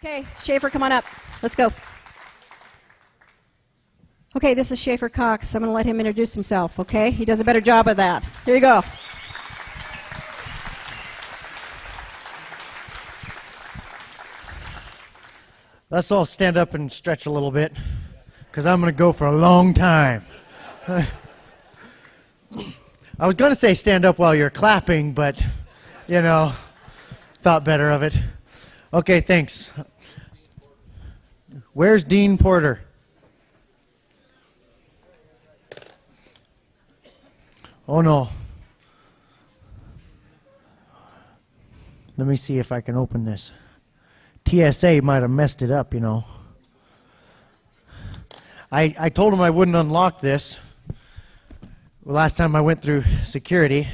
Okay, Schaeffer, come on up. Let's go. Okay, this is Schaeffer Cox. I'm going to let him introduce himself, okay? He does a better job of that. Here you go. Let's all stand up and stretch a little bit, because I'm going to go for a long time. I was going to say stand up while you're clapping, but, you know, thought better of it. Okay, thanks. Where's Dean Porter? Oh, no. Let me see if I can open this. TSA might have messed it up, you know. I told them I wouldn't unlock this last time I went through security.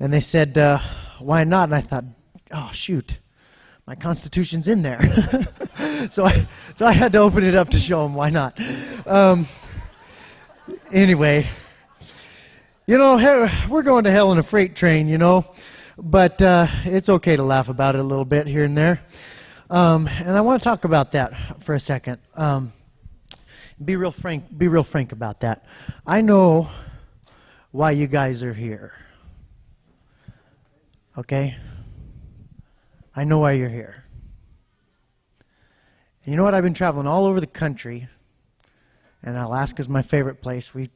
And they said, why not? And I thought, oh, shoot. My Constitution's in there. so I had to open it up to show them why not. Anyway, you know, we're going to hell in a freight train, you know. But it's okay to laugh about it a little bit here and there. And I want to talk about that for a second. Be real frank about that. I know why you guys are here. Okay? I know why you're here. And you know what? I've been traveling all over the country, and Alaska's my favorite place. A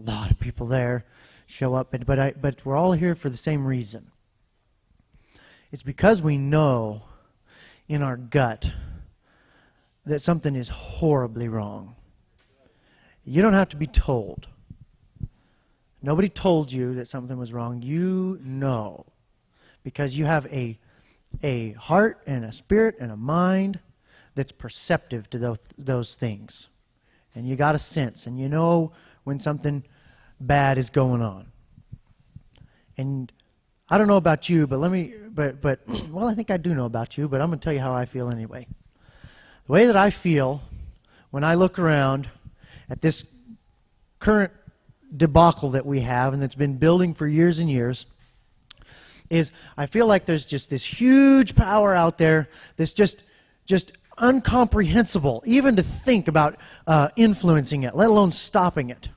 lot of people there show up, but we're all here for the same reason. It's because we know in our gut that something is horribly wrong. You don't have to be told. Nobody told you that something was wrong. You know, because you have a heart and a spirit and a mind that's perceptive to those things. And you got a sense, and you know when something bad is going on. And I don't know about you, but well, I think I do know about you, but I'm going to tell you how I feel anyway. The way that I feel when I look around at this current debacle that we have and that's been building for years and years is I feel like there's just this huge power out there that's just incomprehensible, even to think about influencing it, let alone stopping it.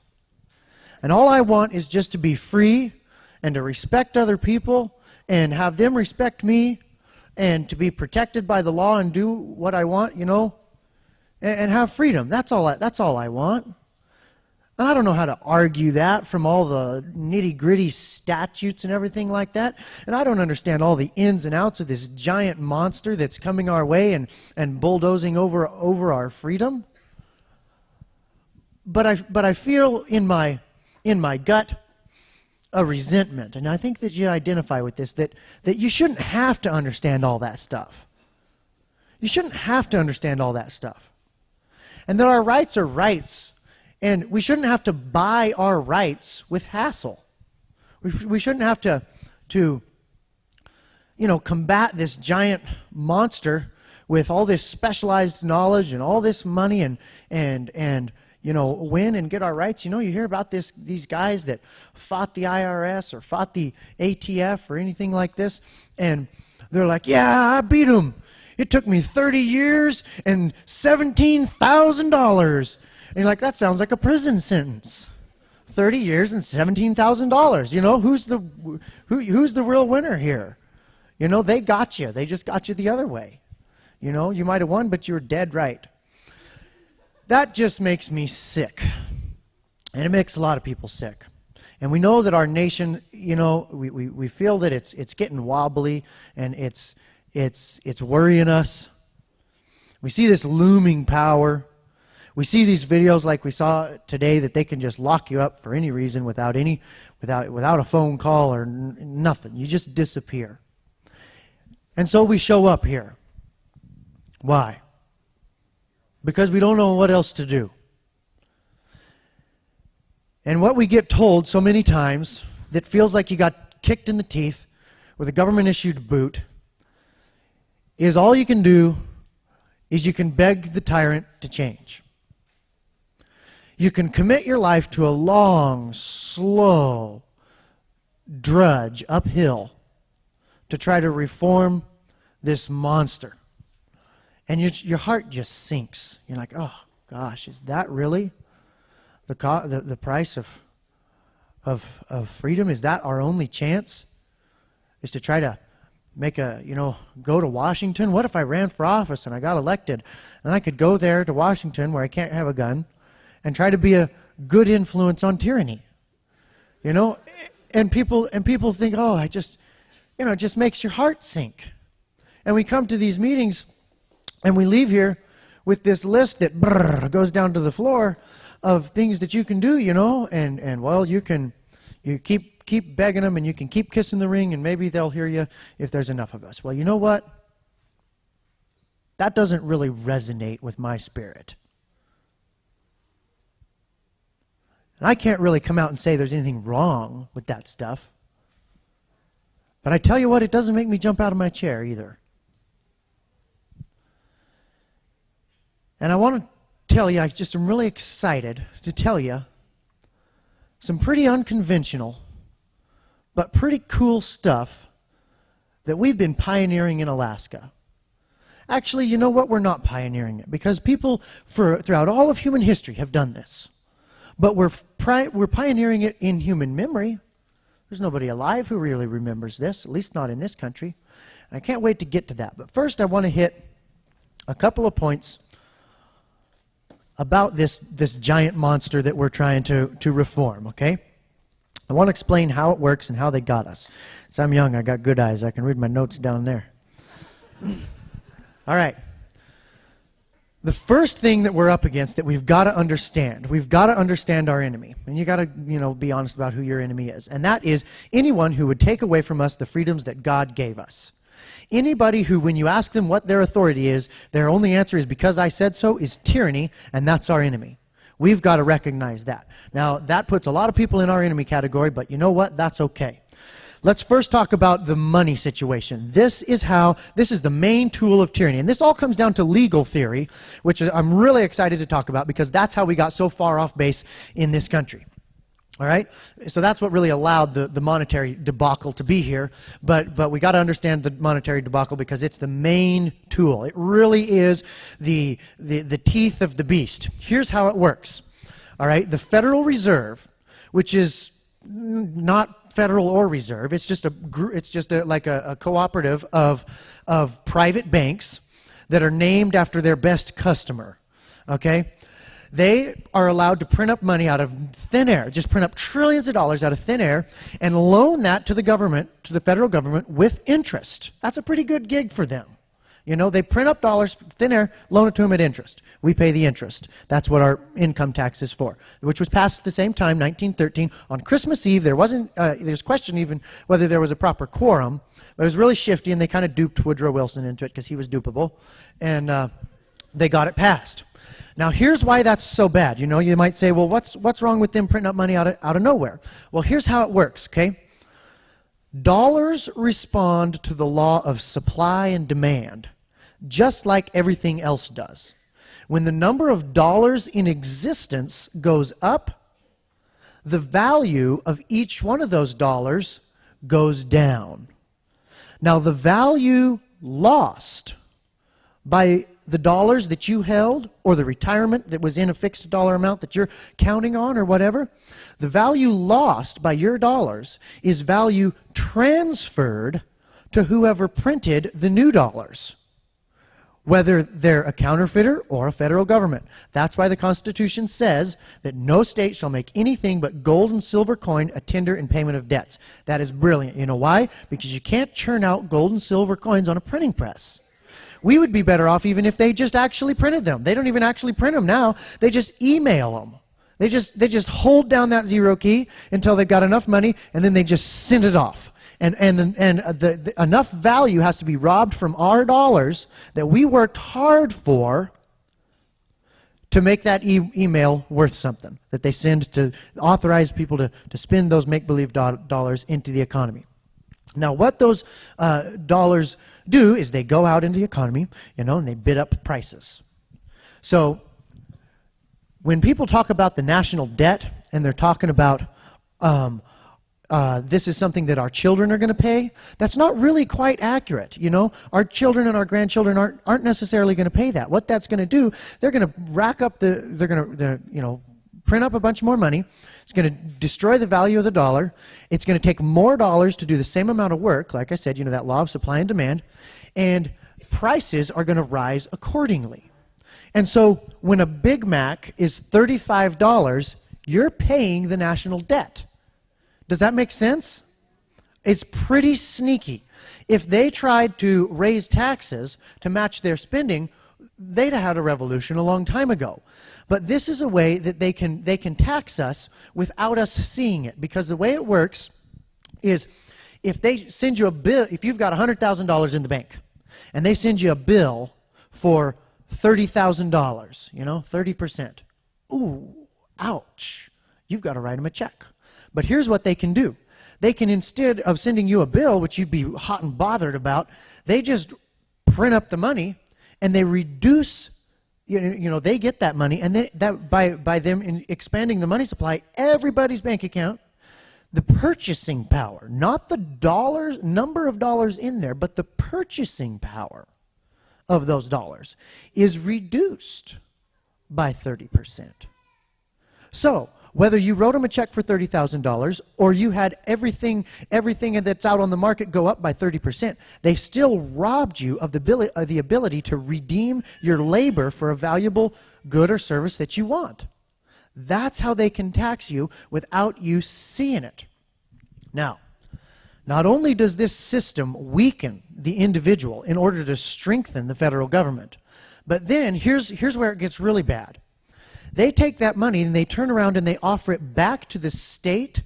And all I want is just to be free and to respect other people and have them respect me and to be protected by the law and do what I want, you know, and have freedom. That's all I want. And I don't know how to argue that from all the nitty-gritty statutes and everything like that. And I don't understand all the ins and outs of this giant monster that's coming our way and bulldozing over our freedom. But I feel in my gut a resentment, and I think that you identify with this, that you shouldn't have to understand all that stuff. You shouldn't have to understand all that stuff. And that our rights are rights, and we shouldn't have to buy our rights with hassle. We shouldn't have to you know, combat this giant monster with all this specialized knowledge and all this money and you know, win and get our rights. You know, you hear about these guys that fought the IRS or fought the ATF or anything like this, and they're like, yeah, I beat them. It took me 30 years and $17,000. And you're like, that sounds like a prison sentence. 30 years and $17,000. You know, who's the real winner here? You know, they got you. They just got you the other way. You know, you might have won, but you were dead right. That just makes me sick. And it makes a lot of people sick. And we know that our nation, you know, we feel that it's getting wobbly and it's worrying us. We see this looming power. We see these videos like we saw today that they can just lock you up for any reason without a phone call or nothing. You just disappear. And so we show up here. Why? Because we don't know what else to do. And what we get told so many times that feels like you got kicked in the teeth with a government-issued boot is all you can do is you can beg the tyrant to change. You can commit your life to a long, slow drudge uphill to try to reform this monster. And your heart just sinks. You're like, oh gosh, is that really the price of freedom? Is that our only chance? Is to try to make go to Washington? What if I ran for office and I got elected? And I could go there to Washington where I can't have a gun and try to be a good influence on tyranny. And people think, oh, it just makes your heart sink. And we come to these meetings and we leave here with this list that goes down to the floor of things that you can do, and well, you keep begging them, and you can keep kissing the ring, and maybe they'll hear you if there's enough of us. Well, you know what? That doesn't really resonate with my spirit. And I can't really come out and say there's anything wrong with that stuff. But I tell you what, it doesn't make me jump out of my chair either. And I want to tell you, I just am really excited to tell you some pretty unconventional but pretty cool stuff that we've been pioneering in Alaska. Actually, you know what? We're not pioneering it, because people throughout all of human history have done this. But we're pioneering it in human memory. There's nobody alive who really remembers this, at least not in this country. I can't wait to get to that. But first I want to hit a couple of points about this giant monster that we're trying to reform, okay? I want to explain how it works and how they got us. So I'm young, I got good eyes, I can read my notes down there. All right. The first thing that we're up against that we've got to understand our enemy. And you got to, be honest about who your enemy is. And that is anyone who would take away from us the freedoms that God gave us. Anybody who, when you ask them what their authority is, their only answer is because I said so, is tyranny, and that's our enemy. We've got to recognize that. Now, that puts a lot of people in our enemy category, but you know what? That's okay. Let's first talk about the money situation. This is the main tool of tyranny. And this all comes down to legal theory, which I'm really excited to talk about, because that's how we got so far off base in this country. All right? So that's what really allowed the monetary debacle to be here. But we got to understand the monetary debacle because it's the main tool. It really is the teeth of the beast. Here's how it works. All right? The Federal Reserve, which is not federal or reserve, it's just like a cooperative of private banks that are named after their best customer. Okay? They are allowed to print up money out of thin air, just print up trillions of dollars out of thin air and loan that to the government, to the federal government, with interest. That's a pretty good gig for them. They print up dollars, thin air, loan it to them at interest. We pay the interest. That's what our income tax is for, which was passed at the same time, 1913. On Christmas Eve, there's question even whether there was a proper quorum, but it was really shifty, and they kind of duped Woodrow Wilson into it because he was dupable, and they got it passed. Now, here's why that's so bad. You might say, well, what's wrong with them printing up money out of nowhere? Well, here's how it works, okay? Dollars respond to the law of supply and demand, just like everything else does. When the number of dollars in existence goes up, the value of each one of those dollars goes down. Now, the value lost by the dollars that you held, or the retirement that was in a fixed dollar amount that you're counting on or whatever, the value lost by your dollars is value transferred to whoever printed the new dollars, whether they're a counterfeiter or a federal government. That's why the Constitution says that no state shall make anything but gold and silver coin a tender in payment of debts. That is brilliant. You know why? Because you can't churn out gold and silver coins on a printing press. We would be better off even if they just actually printed them. They don't even actually print them now. They just email them. They just hold down that zero key until they've got enough money, and then they just send it off. And enough value has to be robbed from our dollars that we worked hard for to make that email worth something, that they send to authorize people to spend those make-believe dollars into the economy. Now, what those dollars do is they go out into the economy, and they bid up prices. So when people talk about the national debt, and they're talking about this is something that our children are going to pay. That's not really quite accurate. You know, our children and our grandchildren aren't necessarily going to pay that. What that's going to do, they're going to rack up they're going to, you know, print up a bunch more money. It's going to destroy the value of the dollar. It's going to take more dollars to do the same amount of work. Like I said, you know, that law of supply and demand. And prices are going to rise accordingly. And so when a Big Mac is $35, you're paying the national debt. Does that make sense? It's pretty sneaky. If they tried to raise taxes to match their spending, they'd have had a revolution a long time ago. But this is a way that they can tax us without us seeing it. Because the way it works is if they send you a bill, if you've got $100,000 in the bank, and they send you a bill for $30,000, you know, 30%. Ooh, ouch. You've got to write them a check. But here's what they can do. They can, instead of sending you a bill, which you'd be hot and bothered about, they just print up the money and they reduce, you know, they get that money, and then that by them expanding the money supply, everybody's bank account, the purchasing power, not the dollars, number of dollars in there, but the purchasing power of those dollars is reduced by 30%. So whether you wrote them a check for $30,000 or you had everything that's out on the market go up by 30%, they still robbed you of the ability to redeem your labor for a valuable good or service that you want. That's how they can tax you without you seeing it. Now, not only does this system weaken the individual in order to strengthen the federal government, but then here's where it gets really bad. They take that money and they turn around and they offer it back to the state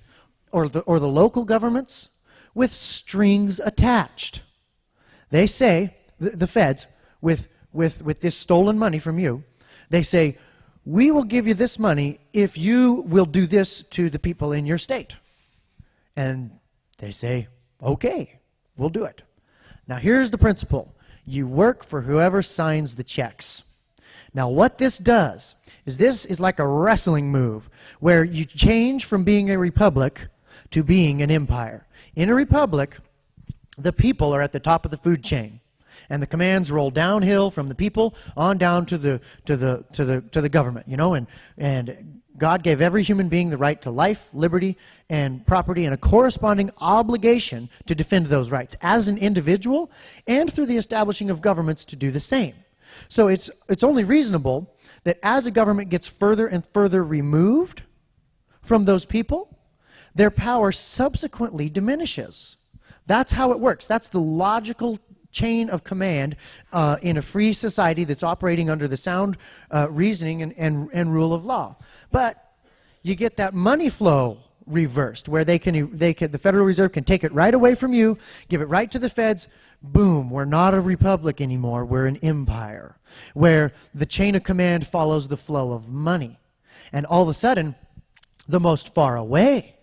or the local governments with strings attached. They say, the feds, with this stolen money from you, they say, we will give you this money if you will do this to the people in your state. And they say, okay, we'll do it. Now here's the principle. You work for whoever signs the checks. Now what this does is this is like a wrestling move where you change from being a republic to being an empire. In a republic, the people are at the top of the food chain, and the commands roll downhill from the people on down to the government, you know, and God gave every human being the right to life, liberty, and property, and a corresponding obligation to defend those rights as an individual and through the establishing of governments to do the same. So it's only reasonable that as a government gets further and further removed from those people, their power subsequently diminishes. That's how it works. That's the logical chain of command in a free society that's operating under the sound reasoning and rule of law. But you get that money flow reversed, where the Federal Reserve can take it right away from you, give it right to the feds. Boom, we're not a republic anymore, we're an empire, where the chain of command follows the flow of money. And all of a sudden, the most far away,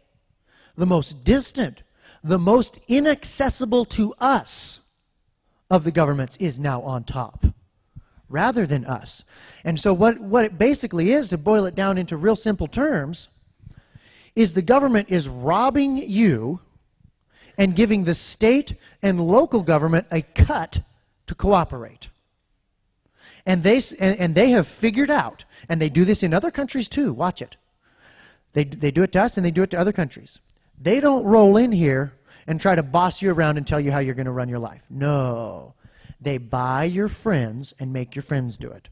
the most distant, the most inaccessible to us of the governments is now on top, rather than us. And so what it basically is, to boil it down into real simple terms, is the government is robbing you and giving the state and local government a cut to cooperate. And they have figured out, and they do this in other countries too, watch it. They do it to us and they do it to other countries. They don't roll in here and try to boss you around and tell you how you're going to run your life. No. They buy your friends and make your friends do it.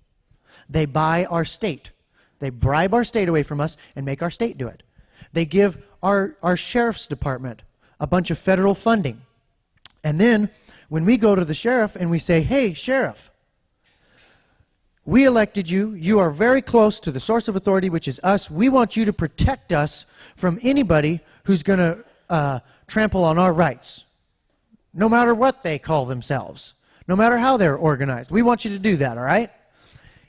They buy our state. They bribe our state away from us and make our state do it. They give our sheriff's department a bunch of federal funding. And then when we go to the sheriff and we say, hey, sheriff, we elected you. You are very close to the source of authority, which is us. We want you to protect us from anybody who's going to trample on our rights, no matter what they call themselves, no matter how they're organized. We want you to do that, all right?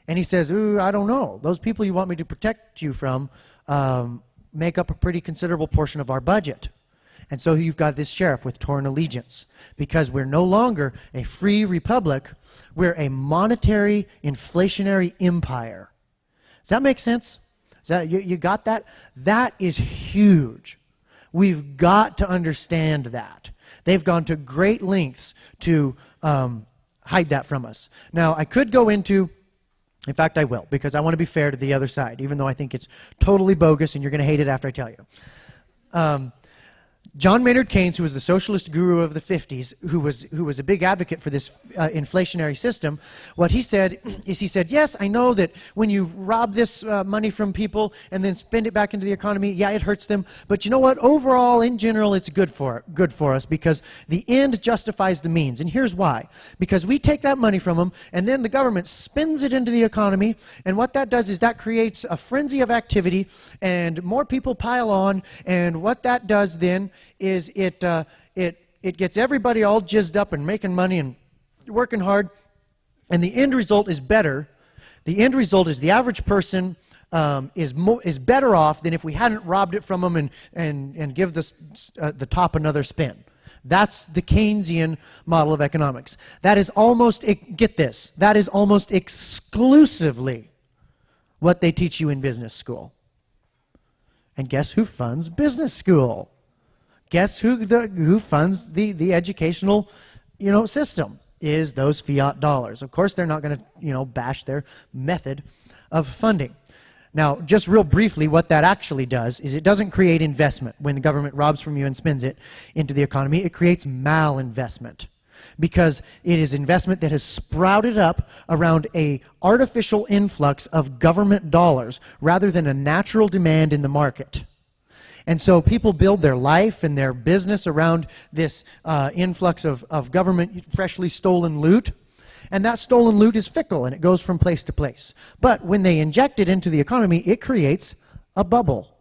And he says, ooh, I don't know. Those people you want me to protect you from make up a pretty considerable portion of our budget. And so you've got this sheriff with torn allegiance, because we're no longer a free republic. We're a monetary, inflationary empire. Does that make sense? You got that? That is huge. We've got to understand that. They've gone to great lengths to hide that from us. Now, I could go into, in fact, I will, because I want to be fair to the other side, even though I think it's totally bogus and you're going to hate it after I tell you. John Maynard Keynes, who was the socialist guru of the 50s, who was a big advocate for this inflationary system, what he said is, he said, yes, I know that when you rob this money from people and then spend it back into the economy, yeah, it hurts them, but you know what? Overall, in general, it's good for us, because the end justifies the means. And here's why. Because we take that money from them, and then the government spends it into the economy, and what that does is that creates a frenzy of activity, and more people pile on, and what that does then is it gets everybody all jizzed up and making money and working hard, and the end result is better. The end result is the average person is better off than if we hadn't robbed it from them and give the top another spin. That's the Keynesian model of economics. That is almost, get this, that is almost exclusively what they teach you in business school. And guess who funds business school? Guess who funds the educational, system? Is those fiat dollars. Of course, they're not going to, bash their method of funding. Now, just real briefly, what that actually does is it doesn't create investment. When the government robs from you and spends it into the economy, it creates malinvestment, because it is investment that has sprouted up around a artificial influx of government dollars rather than a natural demand in the market. And so people build their life and their business around this influx of government freshly stolen loot. And that stolen loot is fickle, and it goes from place to place. But when they inject it into the economy, it creates a bubble,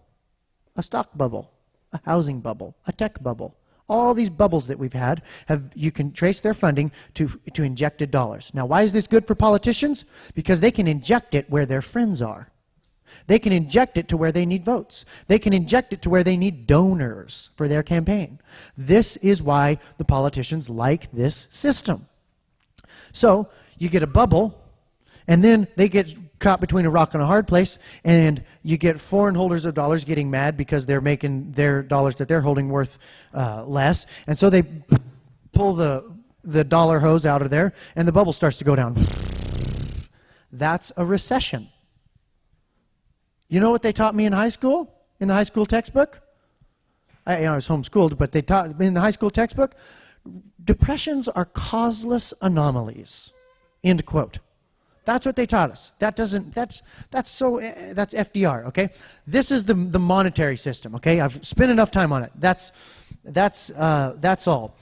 a stock bubble, a housing bubble, a tech bubble. All these bubbles that we've had, you can trace their funding to injected dollars. Now, why is this good for politicians? Because they can inject it where their friends are. They can inject it to where they need votes. They can inject it to where they need donors for their campaign. This is why the politicians like this system. So you get a bubble, and then they get caught between a rock and a hard place, and you get foreign holders of dollars getting mad because they're making their dollars that they're holding worth less, and so they pull the dollar hose out of there, and the bubble starts to go down. That's a recession. You know what they taught me in high school, in the high school textbook? I was homeschooled, but they taught in the high school textbook, depressions are causeless anomalies. End quote. That's what they taught us. That's FDR, okay? This is the monetary system, okay? I've spent enough time on it. That's all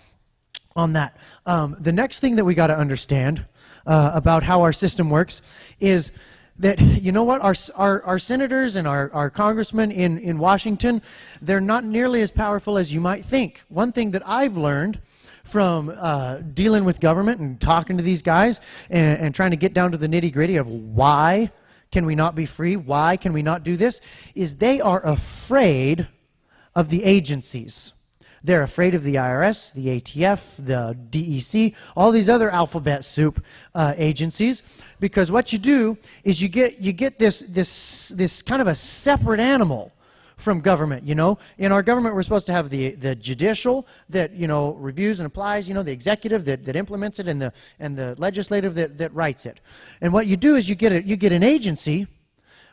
on that. The next thing that we got to understand about how our system works is that, you know what, our senators and our congressmen in Washington, they're not nearly as powerful as you might think. One thing that I've learned from dealing with government and talking to these guys and trying to get down to the nitty-gritty of why can we not be free, why can we not do this, is they are afraid of the agencies. They're afraid of the IRS, the ATF, the DEC, all these other alphabet soup agencies, because what you do is you get this kind of a separate animal from government. In our government, we're supposed to have the judicial that reviews and applies, the executive that implements it, and the legislative that writes it. And what you do is you get an agency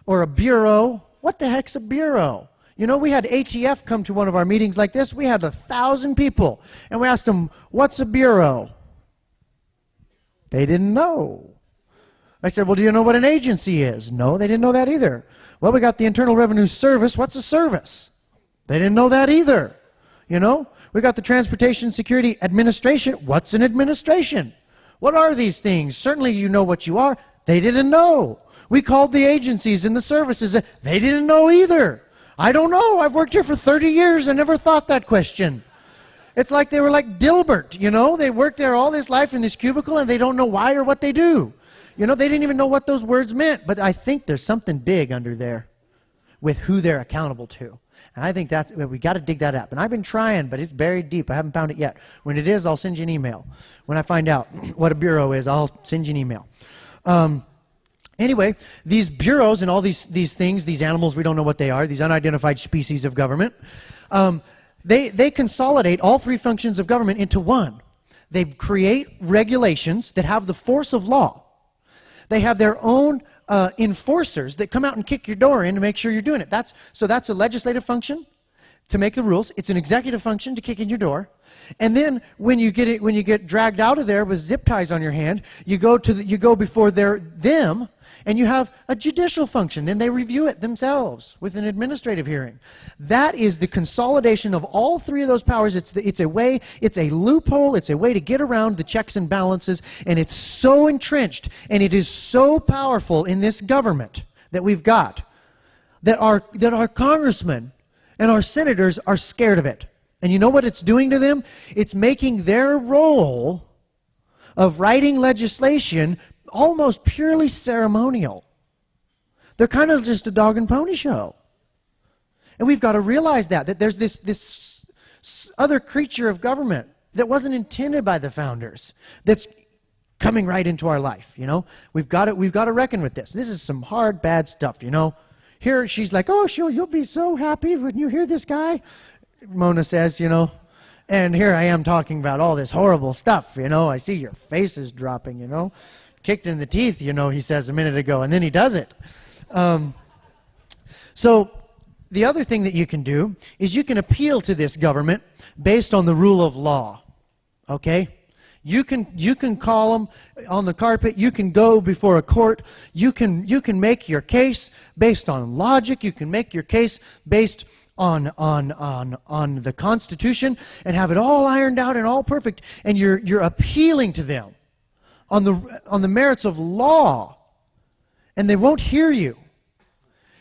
or a bureau. What the heck's a bureau? We had ATF come to one of our meetings like this. We had 1,000 people, and we asked them, what's a bureau? They didn't know. I said, well, do you know what an agency is? No, they didn't know that either. Well, we got the Internal Revenue Service. What's a service? They didn't know that either. We got the Transportation Security Administration. What's an administration? What are these things? Certainly you know what you are. They didn't know. We called the agencies and the services. They didn't know either. I don't know. I've worked here for 30 years. I never thought that question. It's like they were like Dilbert, They worked there all this life in this cubicle, and they don't know why or what they do. They didn't even know what those words meant. But I think there's something big under there with who they're accountable to. And I think we got to dig that up. And I've been trying, but it's buried deep. I haven't found it yet. When it is, I'll send you an email. When I find out what a bureau is, I'll send you an email. Anyway, these bureaus and all these things, these animals, we don't know what they are, these unidentified species of government, They consolidate all three functions of government into one. They create regulations that have the force of law. They have their own enforcers that come out and kick your door in to make sure you're doing it. That's a legislative function to make the rules. It's an executive function to kick in your door. And then when you get dragged out of there with zip ties on your hand, you go before them, and you have a judicial function, and they review it themselves with an administrative hearing. That is the consolidation of all three of those powers. It's a loophole, it's a way to get around the checks and balances, and it's so entrenched, and it is so powerful in this government that we've got, that our congressmen and our senators are scared of it. And you know what it's doing to them? It's making their role of writing legislation almost purely ceremonial. They're kind of just a dog and pony show. And we've got to realize that there's this other creature of government that wasn't intended by the founders that's coming right into our life, you know? We've got to reckon with this. This is some hard, bad stuff, you know? Here she's like, oh, you'll be so happy when you hear this guy, Mona says, you know? And here I am talking about all this horrible stuff, you know? I see your face is dropping, you know? Kicked in the teeth, you know, he says a minute ago, and then he does it. So the other thing that you can do is you can appeal to this government based on the rule of law, okay? You can call them on the carpet. You can go before a court. You can make your case based on logic. You can make your case based on the Constitution and have it all ironed out and all perfect. And you're appealing to them on the merits of law, and they won't hear you.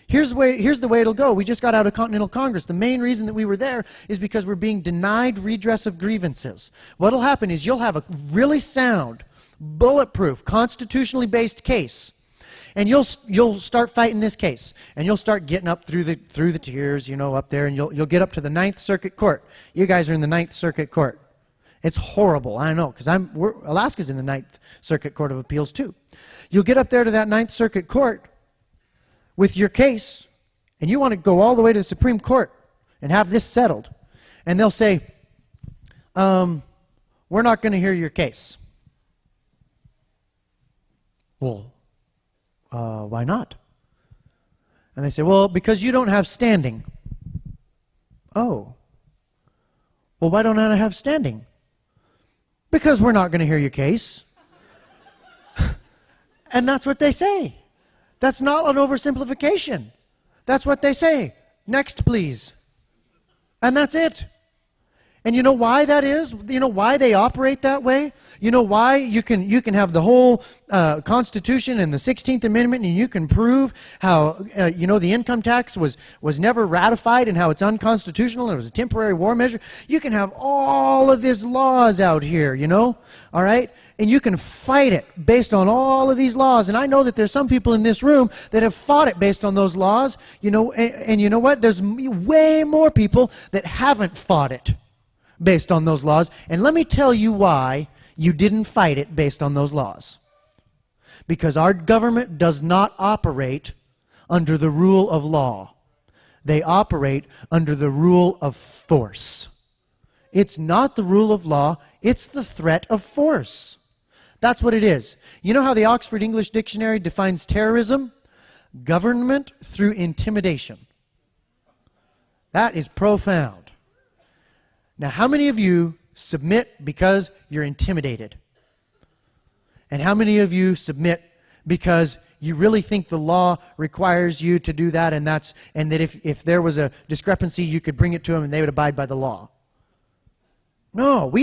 Here's the way it'll go. We just got out of Continental Congress. The main reason that we were there is because we're being denied redress of grievances. What'll happen is you'll have a really sound, bulletproof, constitutionally based case, and you'll start fighting this case, and you'll start getting up through the tiers, you know, up there, and you'll get up to the Ninth Circuit Court. You guys are in the Ninth Circuit Court. It's horrible, I know, because Alaska's in the Ninth Circuit Court of Appeals too. You'll get up there to that Ninth Circuit Court with your case, and you want to go all the way to the Supreme Court and have this settled. And they'll say, we're not going to hear your case. Well, why not? And they say, well, because you don't have standing. Oh. Well, why don't I have standing? Because we're not going to hear your case. And that's what they say. That's not an oversimplification. That's what they say. Next, please. And that's it. And you know why that is? You know why they operate that way? You know why you can have the whole Constitution and the 16th Amendment, and you can prove how you know the income tax was never ratified and how it's unconstitutional and it was a temporary war measure. You can have all of these laws out here, you know, all right? And you can fight it based on all of these laws. And I know that there's some people in this room that have fought it based on those laws, you know, and you know what? There's way more people that haven't fought it based on those laws. And let me tell you why you didn't fight it based on those laws. Because our government does not operate under the rule of law. They operate under the rule of force. It's not the rule of law, it's the threat of force. That's what it is. You know how the Oxford English Dictionary defines terrorism? Government through intimidation. That is profound. Now, how many of you submit because you're intimidated? And how many of you submit because you really think the law requires you to do that, and that if there was a discrepancy, you could bring it to them and they would abide by the law? No,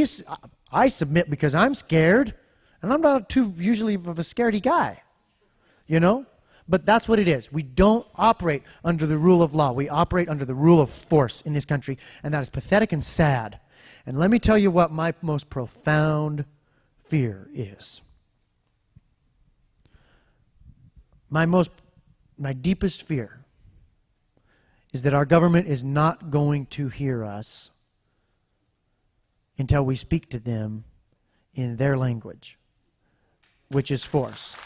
I submit because I'm scared, and I'm not too usually of a scaredy guy, you know? But that's what it is. We don't operate under the rule of law. We operate under the rule of force in this country, and that is pathetic and sad. And let me tell you what my most profound fear is. My deepest fear is that our government is not going to hear us until we speak to them in their language, which is force.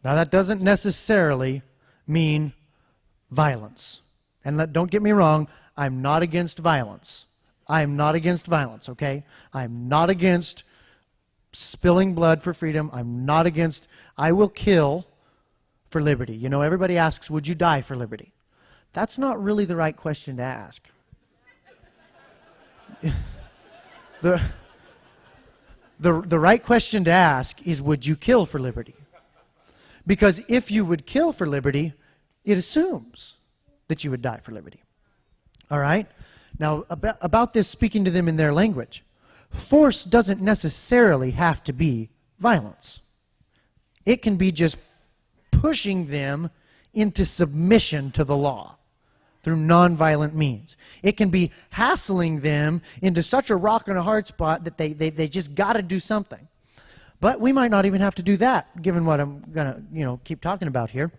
Now, that doesn't necessarily mean violence. And don't get me wrong, I'm not against violence. I'm not against violence, okay? I'm not against spilling blood for freedom. I will kill for liberty. You know, everybody asks, would you die for liberty? That's not really the right question to ask. The right question to ask is, would you kill for liberty? Because if you would kill for liberty, it assumes that you would die for liberty. All right? Now, about this speaking to them in their language, force doesn't necessarily have to be violence. It can be just pushing them into submission to the law through nonviolent means. It can be hassling them into such a rock and a hard spot that they just got to do something. But we might not even have to do that, given what I'm going to keep talking about here.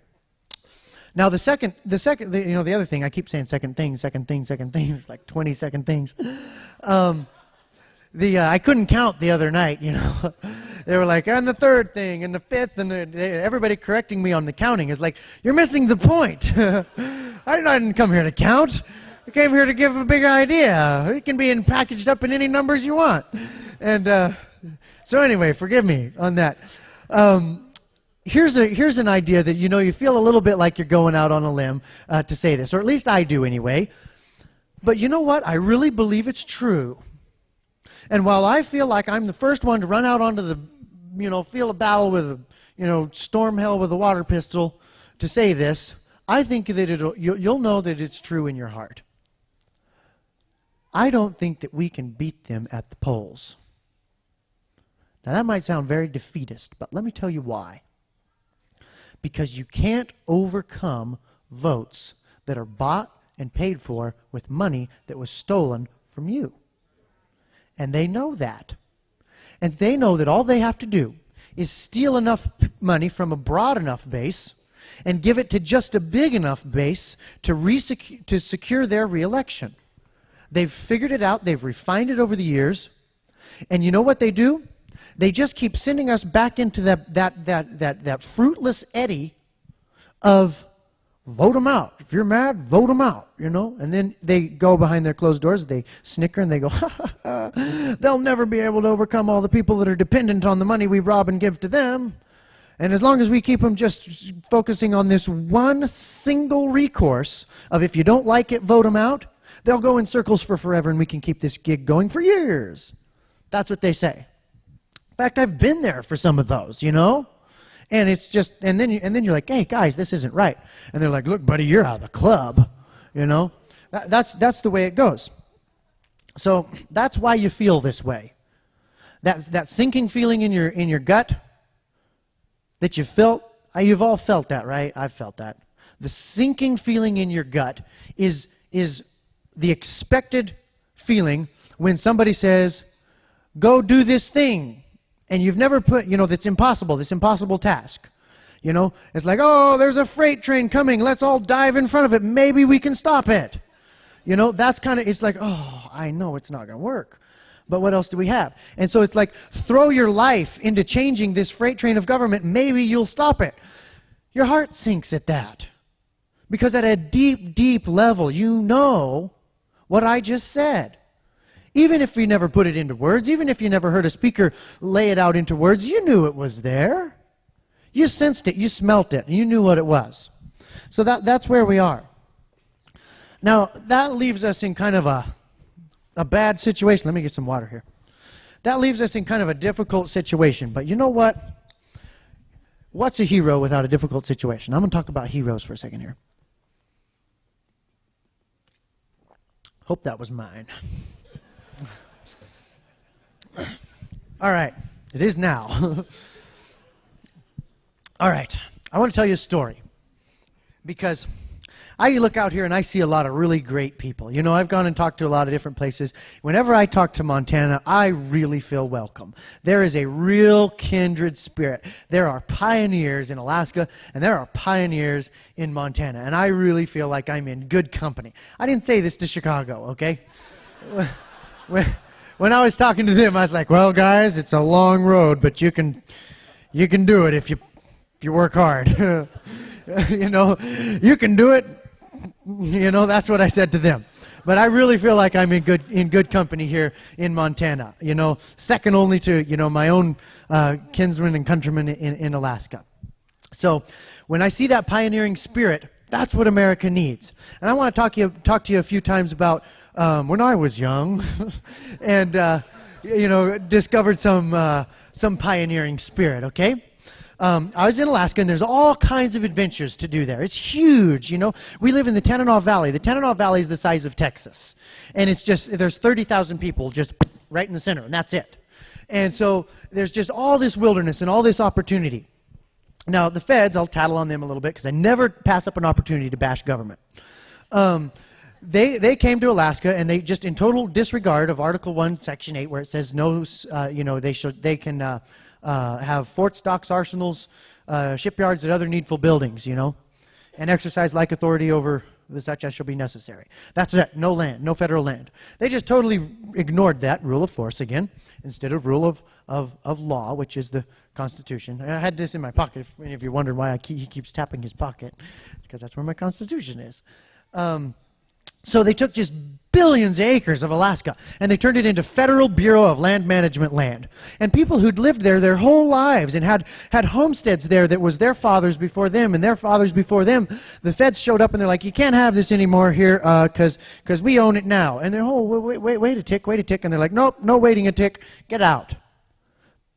Now, the other thing, I keep saying second thing, like 20 second things. I couldn't count the other night, They were like, and the third thing, and the fifth, and everybody correcting me on the counting is like, you're missing the point. I didn't come here to count. I came here to give a big idea. It can be packaged up in any numbers you want. And so anyway, forgive me on that. Here's an idea that, you feel a little bit like you're going out on a limb to say this, or at least I do anyway. But you know what? I really believe it's true. And while I feel like I'm the first one to run out onto the, field of battle with, storm hell with a water pistol to say this, I think that you'll know that it's true in your heart. I don't think that we can beat them at the polls. Now that might sound very defeatist, but let me tell you why. Because you can't overcome votes that are bought and paid for with money that was stolen from you. And they know that. And they know that all they have to do is steal enough money from a broad enough base and give it to just a big enough base to secure their reelection. They've figured it out. They've refined it over the years. And you know what they do? They just keep sending us back into that fruitless eddy of vote them out. If you're mad, vote them out, And then they go behind their closed doors, they snicker, and they go, ha, ha, ha. They'll never be able to overcome all the people that are dependent on the money we rob and give to them. And as long as we keep them just focusing on this one single recourse of if you don't like it, vote them out, they'll go in circles for forever, and we can keep this gig going for years. That's what they say. In fact, I've been there for some of those, And it's just, and then you're like, hey guys, this isn't right. And they're like, look, buddy, you're out of the club, That's the way it goes. So that's why you feel this way. That sinking feeling in your gut that you felt. You've all felt that, right? I've felt that. The sinking feeling in your gut is the expected feeling when somebody says, go do this thing. And you've never put, that's impossible, this impossible task. It's like, oh, there's a freight train coming. Let's all dive in front of it. Maybe we can stop it. That's kind of, it's like, oh, I know it's not going to work. But what else do we have? And so it's like, throw your life into changing this freight train of government. Maybe you'll stop it. Your heart sinks at that. Because at a deep, deep level, you know what I just said. Even if you never put it into words, even if you never heard a speaker lay it out into words, you knew it was there. You sensed it, you smelt it, and you knew what it was. So that's where we are. Now, that leaves us in kind of a bad situation. Let me get some water here. That leaves us in kind of a difficult situation. But you know what? What's a hero without a difficult situation? I'm going to talk about heroes for a second here. Hope that was mine. All right, it is now. All right, I want to tell you a story because I look out here and I see a lot of really great people. I've gone and talked to a lot of different places. Whenever I talk to Montana, I really feel welcome. There is a real kindred spirit. There are pioneers in Alaska, and there are pioneers in Montana, and I really feel like I'm in good company. I didn't say this to Chicago, okay? When I was talking to them, I was like, well, guys, it's a long road, but you can do it if you if you work hard. You know, you can do it. You know, that's what I said to them. But I really feel like I'm in good company here in Montana. You know, second only to, you know, my own kinsmen and countrymen in Alaska. So when I see that pioneering spirit, that's what America needs. And I want to talk to you a few times about when I was young and, you know, discovered some pioneering spirit, okay? I was in Alaska, and there's all kinds of adventures to do there. It's huge, you know. We live in the Tanana Valley. The Tanana Valley is the size of Texas. And it's just, there's 30,000 people just right in the center, and that's it. And so there's just all this wilderness and all this opportunity. Now, the feds, I'll tattle on them a little bit, because I never pass up an opportunity to bash government. They came to Alaska, and they just, in total disregard of Article 1, Section 8, where it says no, you know, they can have forts, docks, arsenals, shipyards, and other needful buildings, you know, and exercise like authority over such as shall be necessary. That's it. No land, no federal land. They just totally ignored that rule of force again, instead of rule of law, which is the Constitution. I had this in my pocket. If any of you wondered why he keeps tapping his pocket, it's because that's where my Constitution is. So they took just billions of acres of Alaska, and they turned it into Federal Bureau of Land Management land. And people who'd lived there their whole lives and had homesteads there that was their fathers before them and their fathers before them, the feds showed up and they're like, you can't have this anymore here because we own it now. And they're, oh, wait a tick. And they're like, nope, no waiting a tick, get out.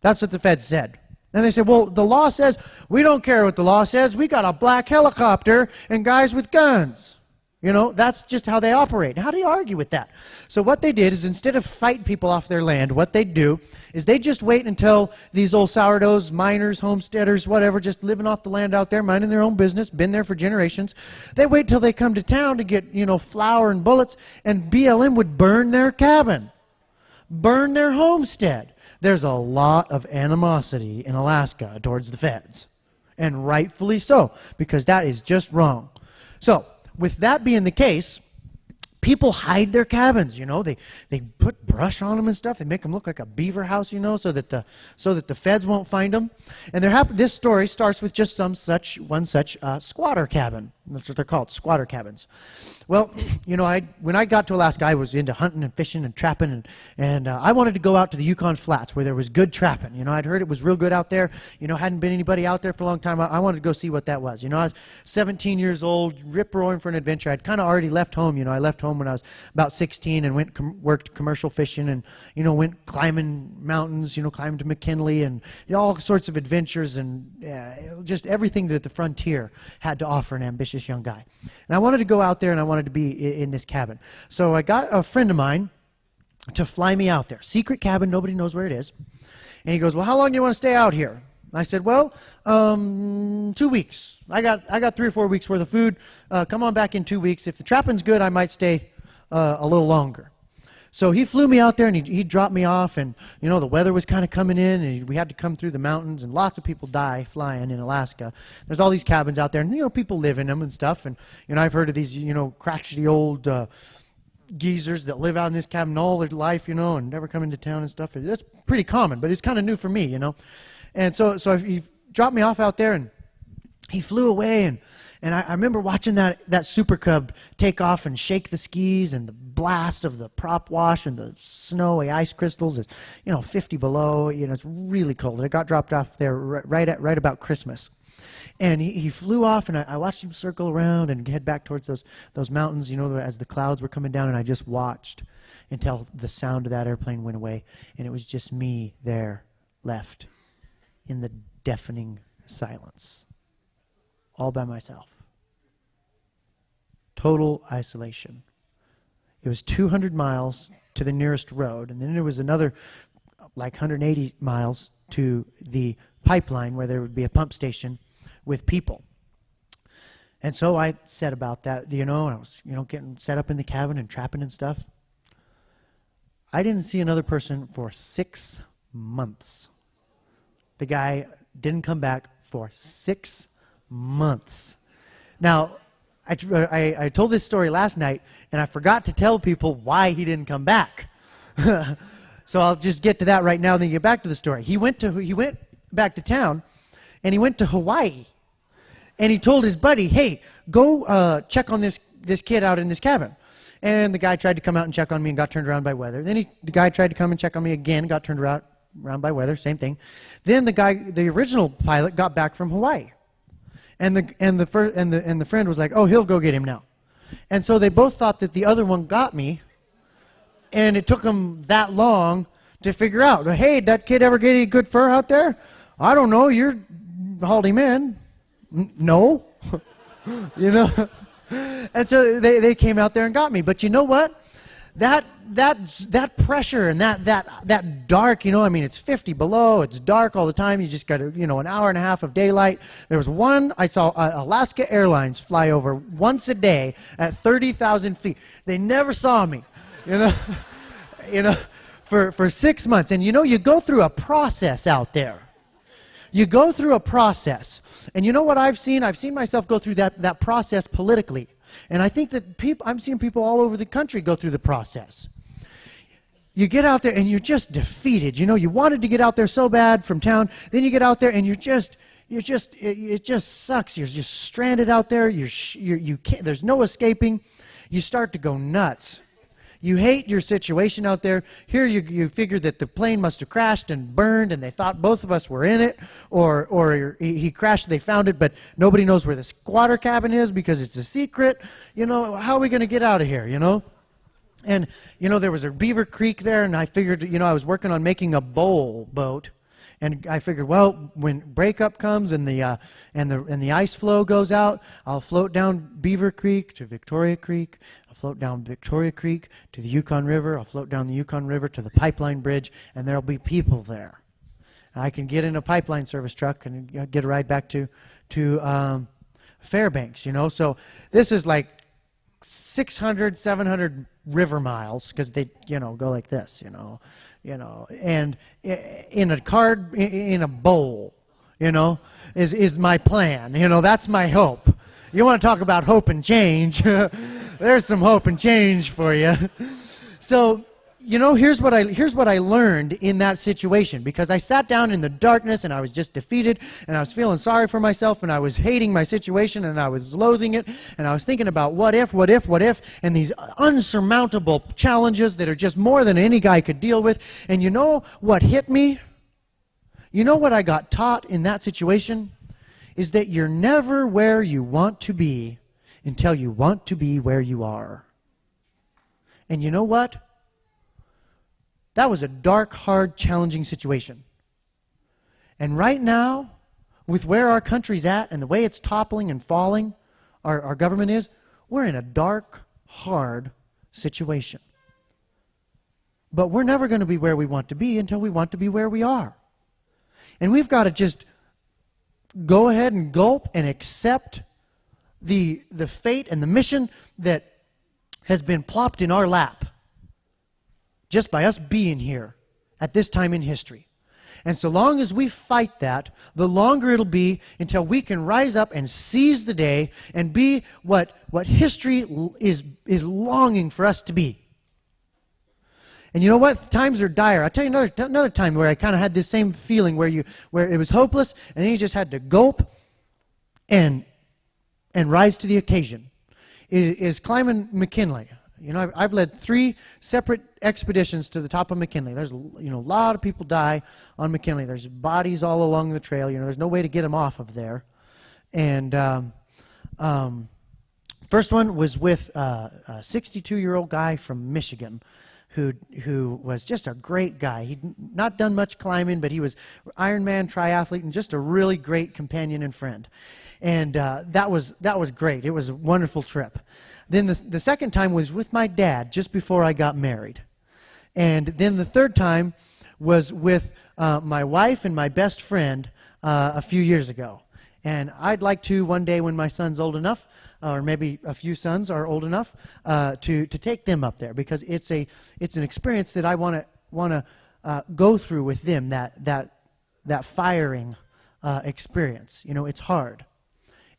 That's what the feds said. And they said, well, the law says, we don't care what the law says. We got a black helicopter and guys with guns. You know, that's just how they operate. How do you argue with that? So what they did is, instead of fighting people off their land, what they'd do is they'd just wait until these old sourdoughs, miners, homesteaders, whatever, just living off the land out there, minding their own business, been there for generations. They wait till they come to town to get, you know, flour and bullets, and BLM would burn their cabin, burn their homestead. There's a lot of animosity in Alaska towards the feds, and rightfully so, because that is just wrong. So with that being the case, people hide their cabins, you know. They put brush on them and stuff. They make them look like a beaver house, you know, so that the feds won't find them. And this story starts with just one such squatter cabin. That's what they're called, squatter cabins. Well, you know, when I got to Alaska, I was into hunting and fishing and trapping, and I wanted to go out to the Yukon Flats where there was good trapping. You know, I'd heard it was real good out there. You know, hadn't been anybody out there for a long time. I wanted to go see what that was. You know, I was 17 years old, rip-roaring for an adventure. I'd kind of already left home. You know, I left home when I was about 16 and worked commercial fishing, and, you know, went climbing mountains, you know, climbed to McKinley, and, you know, all sorts of adventures, and just everything that the frontier had to offer an ambitious young guy. And I wanted to go out there, and I wanted to be in this cabin. So I got a friend of mine to fly me out there. Secret cabin, nobody knows where it is. And he goes, well, how long do you want to stay out here? And I said, well, 2 weeks. I got 3 or 4 weeks worth of food. Come on back in 2 weeks. If the trapping's good, I might stay a little longer. So he flew me out there, and he dropped me off, and, you know, the weather was kind of coming in, and we had to come through the mountains, and lots of people die flying in Alaska. There's all these cabins out there, and, you know, people live in them and stuff, and, you know, I've heard of these, you know, crotchety old geezers that live out in this cabin all their life, you know, and never come into town and stuff. That's pretty common, but it's kind of new for me, you know. And so he dropped me off out there, and he flew away, and I remember watching that Super Cub take off and shake the skis, and the blast of the prop wash and the snowy ice crystals. It's, you know, 50 below. You know, it's really cold. And it got dropped off there right about Christmas. And he flew off, and I watched him circle around and head back towards those mountains, you know, as the clouds were coming down, and I just watched until the sound of that airplane went away, and it was just me there left in the deafening silence, all by myself. Total isolation. It was 200 miles to the nearest road, and then there was another like 180 miles to the pipeline where there would be a pump station with people. And so I said about that, you know, and I was, you know, getting set up in the cabin and trapping and stuff. I didn't see another person for 6 months. The guy didn't come back for 6 months. Now, I told this story last night, and I forgot to tell people why he didn't come back. So I'll just get to that right now, then get back to the story. He went back to town, and he went to Hawaii. And he told his buddy, hey, go check on this kid out in this cabin. And the guy tried to come out and check on me and got turned around by weather. Then the guy tried to come and check on me again, got turned around by weather, same thing. Then the original pilot got back from Hawaii. And the friend was like, oh, he'll go get him now. And so they both thought that the other one got me, and it took them that long to figure out, hey, did that kid ever get any good fur out there? I don't know, you hauled him in. No. You know? And so they came out there and got me. But you know what? That pressure and that dark, you know, I mean, it's 50 below, it's dark all the time, you just got an hour and a half of daylight. There was one, I saw Alaska Airlines fly over once a day at 30,000 feet. They never saw me, for 6 months. And you go through a process out there. You go through a process. And you know what I've seen? I've seen myself go through that process politically. And I think that I'm seeing people all over the country go through the process. You get out there and you're just defeated. You wanted to get out there so bad from town. Then you get out there and it just sucks. You're just stranded out there. You can't, there's no escaping. You start to go nuts. You hate your situation out there. Here you figure that the plane must have crashed and burned, and they thought both of us were in it, or he crashed, they found it, but nobody knows where the squatter cabin is because it's a secret. How are we going to get out of here, And, there was a Beaver Creek there, and I figured, I was working on making a bowl boat. And I figured, well, when breakup comes and the ice flow goes out, I'll float down Beaver Creek to Victoria Creek. I'll float down Victoria Creek to the Yukon River. I'll float down the Yukon River to the pipeline bridge, and there'll be people there. And I can get in a pipeline service truck and get a ride back to Fairbanks. So this is like 600, 700 river miles because they, go like this, and in a bowl, is my plan. That's my hope. You want to talk about hope and change? There's some hope and change for you. So, here's what I learned in that situation, because I sat down in the darkness and I was just defeated and I was feeling sorry for myself and I was hating my situation and I was loathing it and I was thinking about what if, and these unsurmountable challenges that are just more than any guy could deal with. And you know what hit me? You know what I got taught in that situation? Is that you're never where you want to be until you want to be where you are. And you know what? That was a dark, hard, challenging situation. And right now, with where our country's at and the way it's toppling and falling, our government is, we're in a dark, hard situation. But we're never going to be where we want to be until we want to be where we are. And we've got to just go ahead and gulp and accept the fate and the mission that has been plopped in our lap just by us being here at this time in history. And so long as we fight that, the longer it'll be until we can rise up and seize the day and be what history is longing for us to be. And you know what? Times are dire. I'll tell you another time where I kind of had this same feeling where it was hopeless, and then you just had to gulp and rise to the occasion. Is climbing McKinley. I've led 3 separate expeditions to the top of McKinley. There's a lot of people die on McKinley. There's bodies all along the trail. There's no way to get them off of there. And first one was with a 62-year-old guy from Michigan who was just a great guy. He'd not done much climbing, but he was Ironman triathlete and just a really great companion and friend. And that was great. It was a wonderful trip. Then the second time was with my dad just before I got married. And then the third time was with my wife and my best friend a few years ago. And I'd like to one day when my son's old enough, or maybe a few sons are old enough, to take them up there, because it's an experience that I want to go through with them, that firing experience. It's hard.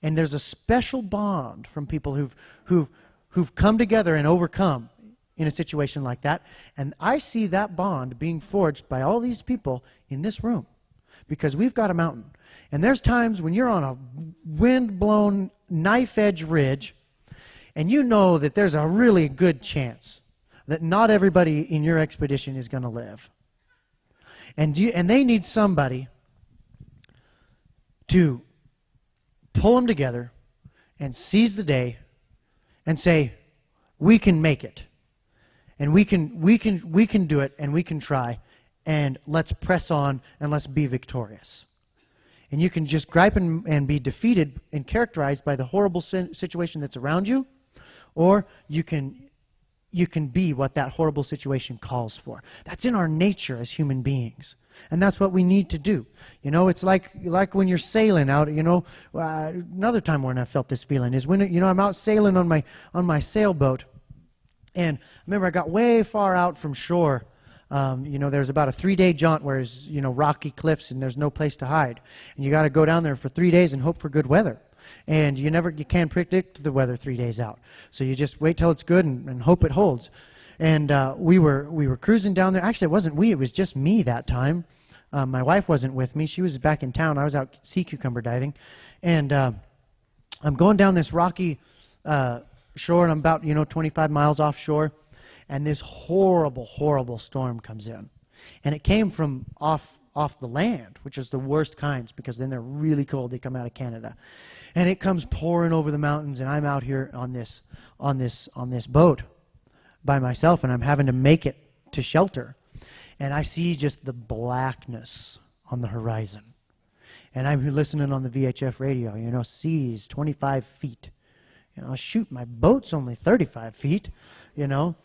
And there's a special bond from people who've come together and overcome in a situation like that. And I see that bond being forged by all these people in this room. because we've got a mountain. And there's times when you're on a wind-blown, knife-edge ridge, and you know that there's a really good chance that not everybody in your expedition is going to live. And they need somebody to pull them together and seize the day and say, we can make it. And we can do it, and we can try, and let's press on, and let's be victorious. And you can just gripe and be defeated and characterized by the horrible situation that's around you, or you can be what that horrible situation calls for. That's in our nature as human beings. And that's what we need to do. You know, it's like when you're sailing out, you know, another time when I felt this feeling is when, you know, I'm out sailing on my sailboat. And I remember I got way far out from shore. You know, there's about a 3-day jaunt where there's, you know, rocky cliffs and there's no place to hide. And you got to go down there for 3 days and hope for good weather. And you can't predict the weather 3 days out. So you just wait till it's good and hope it holds. And we were cruising down there. Actually, it wasn't we. It was just me that time. My wife wasn't with me. She was back in town. I was out sea cucumber diving. And I'm going down this rocky shore, and I'm about, you know, 25 miles offshore. And this horrible, horrible storm comes in. And it came from off the land, which is the worst kinds, because then they're really cold. They come out of Canada. And it comes pouring over the mountains, and I'm out here on this boat by myself, and I'm having to make it to shelter. And I see just the blackness on the horizon. And I'm listening on the VHF radio, you know, seas 25 feet. You know, shoot, my boat's only 35 feet, you know,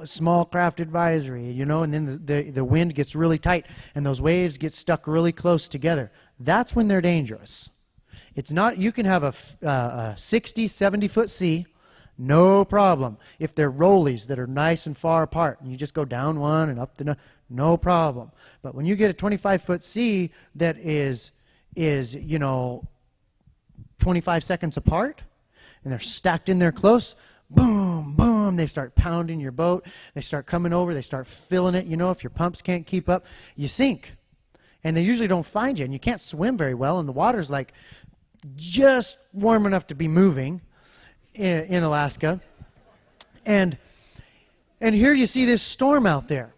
small craft advisory, you know, and then the wind gets really tight and those waves get stuck really close together. That's when they're dangerous. It's not, you can have a 60, 70-foot sea, no problem. If they're rollies that are nice and far apart and you just go down one and up the, no problem. But when you get a 25-foot sea that is, you know, 25 seconds apart, and they're stacked in there close, boom, boom, they start pounding your boat, they start coming over, they start filling it, you know, if your pumps can't keep up, you sink. And they usually don't find you, and you can't swim very well, and the water's like just warm enough to be moving in Alaska. And here you see this storm out there.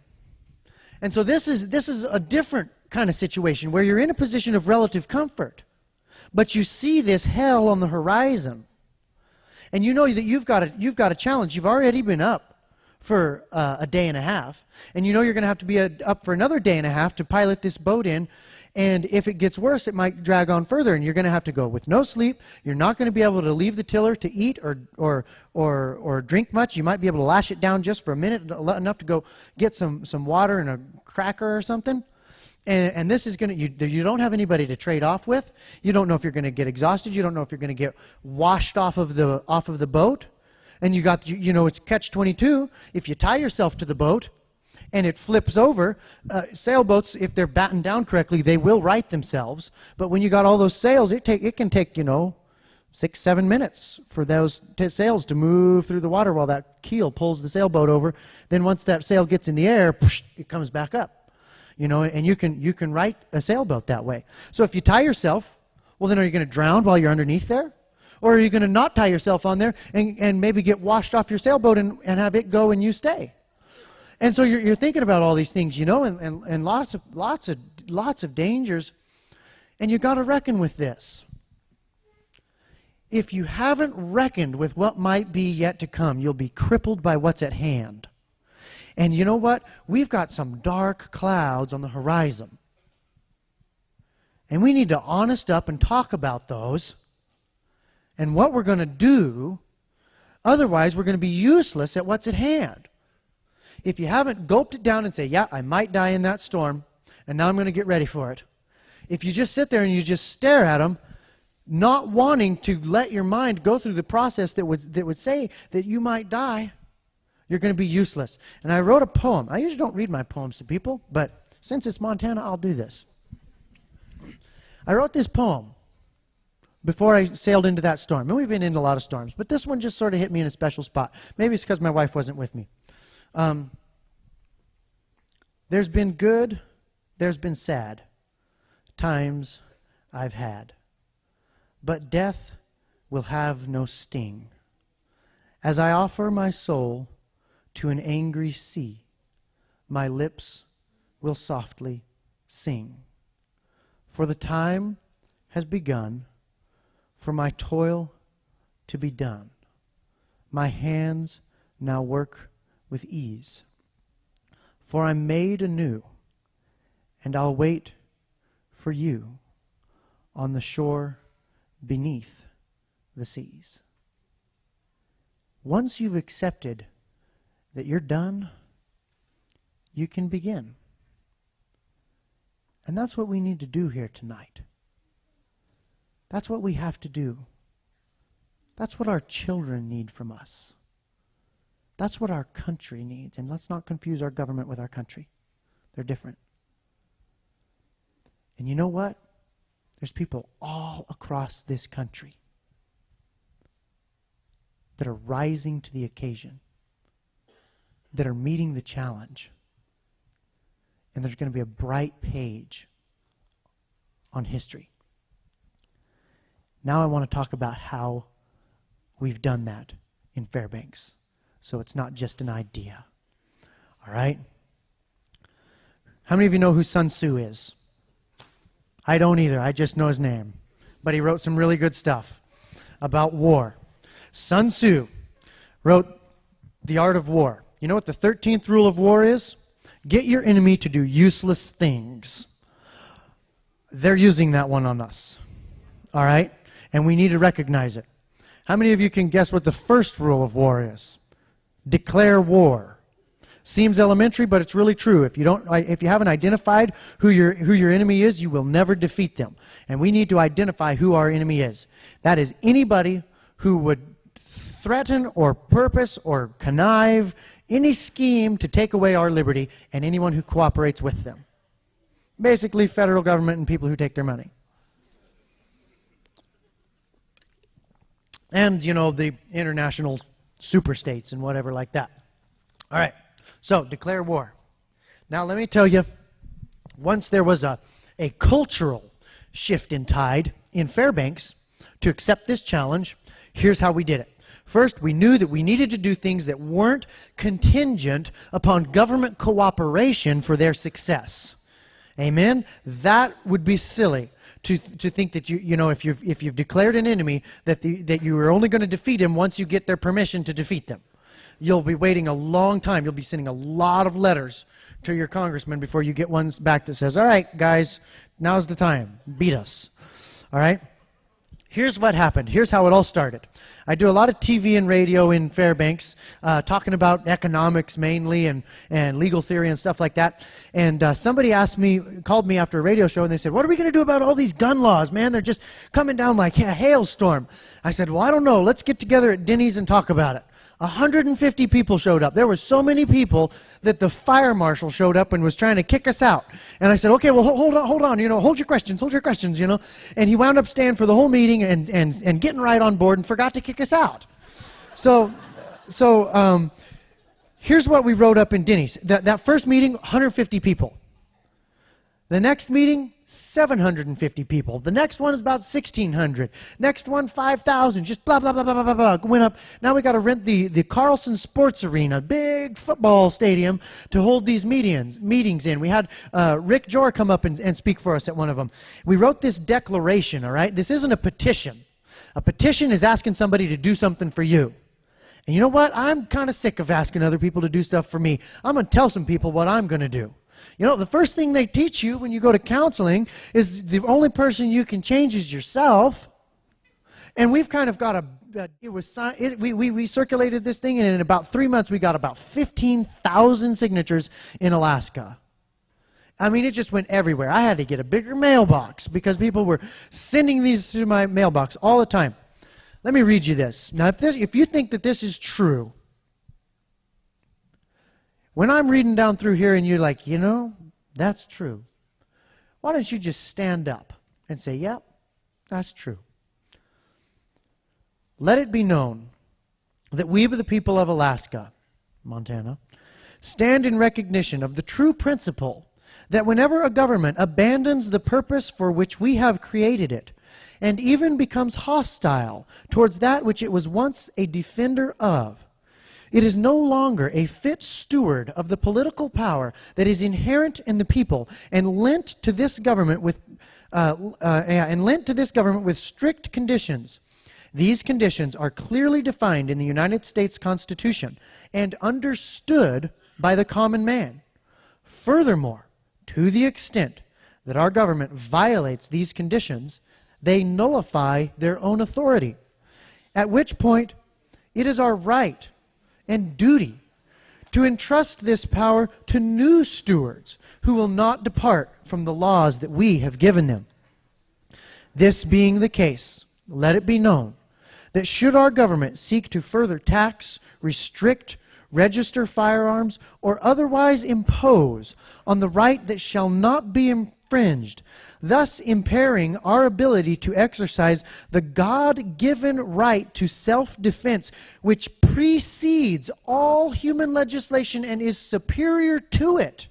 And so this is a different kind of situation where you're in a position of relative comfort, but you see this hell on the horizon. And you know that you've got a challenge. You've already been up for a day and a half, and you know you're going to have to be up for another day and a half to pilot this boat in. And if it gets worse, it might drag on further, and you're going to have to go with no sleep. You're not going to be able to leave the tiller to eat or drink much. You might be able to lash it down just for a minute, enough to go get some water and a cracker or something. And this is going to, you don't have anybody to trade off with. You don't know if you're going to get exhausted. You don't know if you're going to get washed off of the boat. And you know, it's catch-22. If you tie yourself to the boat and it flips over, sailboats, if they're battened down correctly, they will right themselves. But when you got all those sails, it can take, you know, 6-7 minutes for those sails to move through the water while that keel pulls the sailboat over. Then once that sail gets in the air, it comes back up. You know, and you can right a sailboat that way. So if you tie yourself, well, then are you going to drown while you're underneath there? Or are you going to not tie yourself on there and maybe get washed off your sailboat and have it go and you stay? And so you're thinking about all these things, you know, and lots of dangers, and you got to reckon with this. If you haven't reckoned with what might be yet to come, you'll be crippled by what's at hand. And you know what? We've got some dark clouds on the horizon. And we need to honest up and talk about those and what we're going to do. Otherwise, we're going to be useless at what's at hand. If you haven't gulped it down and say, yeah, I might die in that storm, and now I'm going to get ready for it. If you just sit there and you just stare at them, not wanting to let your mind go through the process that would say that you might die, you're going to be useless. And I wrote a poem. I usually don't read my poems to people, but since it's Montana, I'll do this. I wrote this poem before I sailed into that storm. And we've been in a lot of storms, but this one just sort of hit me in a special spot. Maybe it's because my wife wasn't with me. There's been good, there's been sad, times I've had, but death will have no sting. As I offer my soul to an angry sea, my lips will softly sing. For the time has begun for my toil to be done. My hands now work with ease. For I'm made anew, and I'll wait for you on the shore beneath the seas. Once you've accepted that you're done, you can begin. And that's what we need to do here tonight. That's what we have to do. That's what our children need from us. That's what our country needs. And let's not confuse our government with our country. They're different. And you know what? There's people all across this country that are rising to the occasion, that are meeting the challenge. And there's going to be a bright page on history. Now I want to talk about how we've done that in Fairbanks. So it's not just an idea. All right? How many of you know who Sun Tzu is? I don't either. I just know his name. But he wrote some really good stuff about war. Sun Tzu wrote The Art of War. You know what the 13th rule of war is? Get your enemy to do useless things. They're using that one on us. All right? And we need to recognize it. How many of you can guess what the first rule of war is? Declare war. Seems elementary, but it's really true. If you haven't identified who your enemy is, you will never defeat them. And we need to identify who our enemy is. That is anybody who would threaten or purpose or connive any scheme to take away our liberty, and anyone who cooperates with them. Basically, federal government and people who take their money. And, you know, the international superstates and whatever like that. All right, so declare war. Now let me tell you, once there was a cultural shift in tide in Fairbanks to accept this challenge, here's how we did it. First, we knew that we needed to do things that weren't contingent upon government cooperation for their success. Amen? That would be silly to think that if you've declared an enemy that you are only going to defeat him once you get their permission to defeat them. You'll be waiting a long time. You'll be sending a lot of letters to your congressman before you get one back that says, all right, guys, now's the time. Beat us. All right? Here's what happened. Here's how it all started. I do a lot of TV and radio in Fairbanks, talking about economics mainly and legal theory and stuff like that. And somebody called me after a radio show, and they said, what are we going to do about all these gun laws, man? They're just coming down like a hailstorm. I said, well, I don't know. Let's get together at Denny's and talk about it. 150 people showed up. There were so many people that the fire marshal showed up and was trying to kick us out. And I said, okay, well, hold on, hold your questions, And he wound up staying for the whole meeting and getting right on board and forgot to kick us out. So here's what we wrote up in Denny's. That first meeting, 150 people. The next meeting, 750 people. The next one is about 1,600. Next one, 5,000. Just blah, blah, blah, blah, blah, blah. Went up. Now we got to rent the Carlson Sports Arena, big football stadium, to hold these meetings in. We had Rick Jor come up and speak for us at one of them. We wrote this declaration, all right? This isn't a petition. A petition is asking somebody to do something for you. And you know what? I'm kind of sick of asking other people to do stuff for me. I'm going to tell some people what I'm going to do. You know, the first thing they teach you when you go to counseling is the only person you can change is yourself. And we've kind of got we circulated this thing, and in about 3 months we got about 15,000 signatures in Alaska. I mean, it just went everywhere. I had to get a bigger mailbox because people were sending these to my mailbox all the time. Let me read you this. Now, if you think that this is true, when I'm reading down through here and you're like, you know, that's true, why don't you just stand up and say, yep, that's true. Let it be known that we, the people of Alaska, Montana, stand in recognition of the true principle that whenever a government abandons the purpose for which we have created it, and even becomes hostile towards that which it was once a defender of, it is no longer a fit steward of the political power that is inherent in the people and lent to this government with strict conditions. These conditions are clearly defined in the United States Constitution and understood by the common man. Furthermore, to the extent that our government violates these conditions, they nullify their own authority, at which point it is our right and duty to entrust this power to new stewards who will not depart from the laws that we have given them. This being the case, let it be known that should our government seek to further tax, restrict, register firearms, or otherwise impose on the right that shall not be infringed, thus impairing our ability to exercise the God-given right to self-defense, which precedes all human legislation and is superior to it,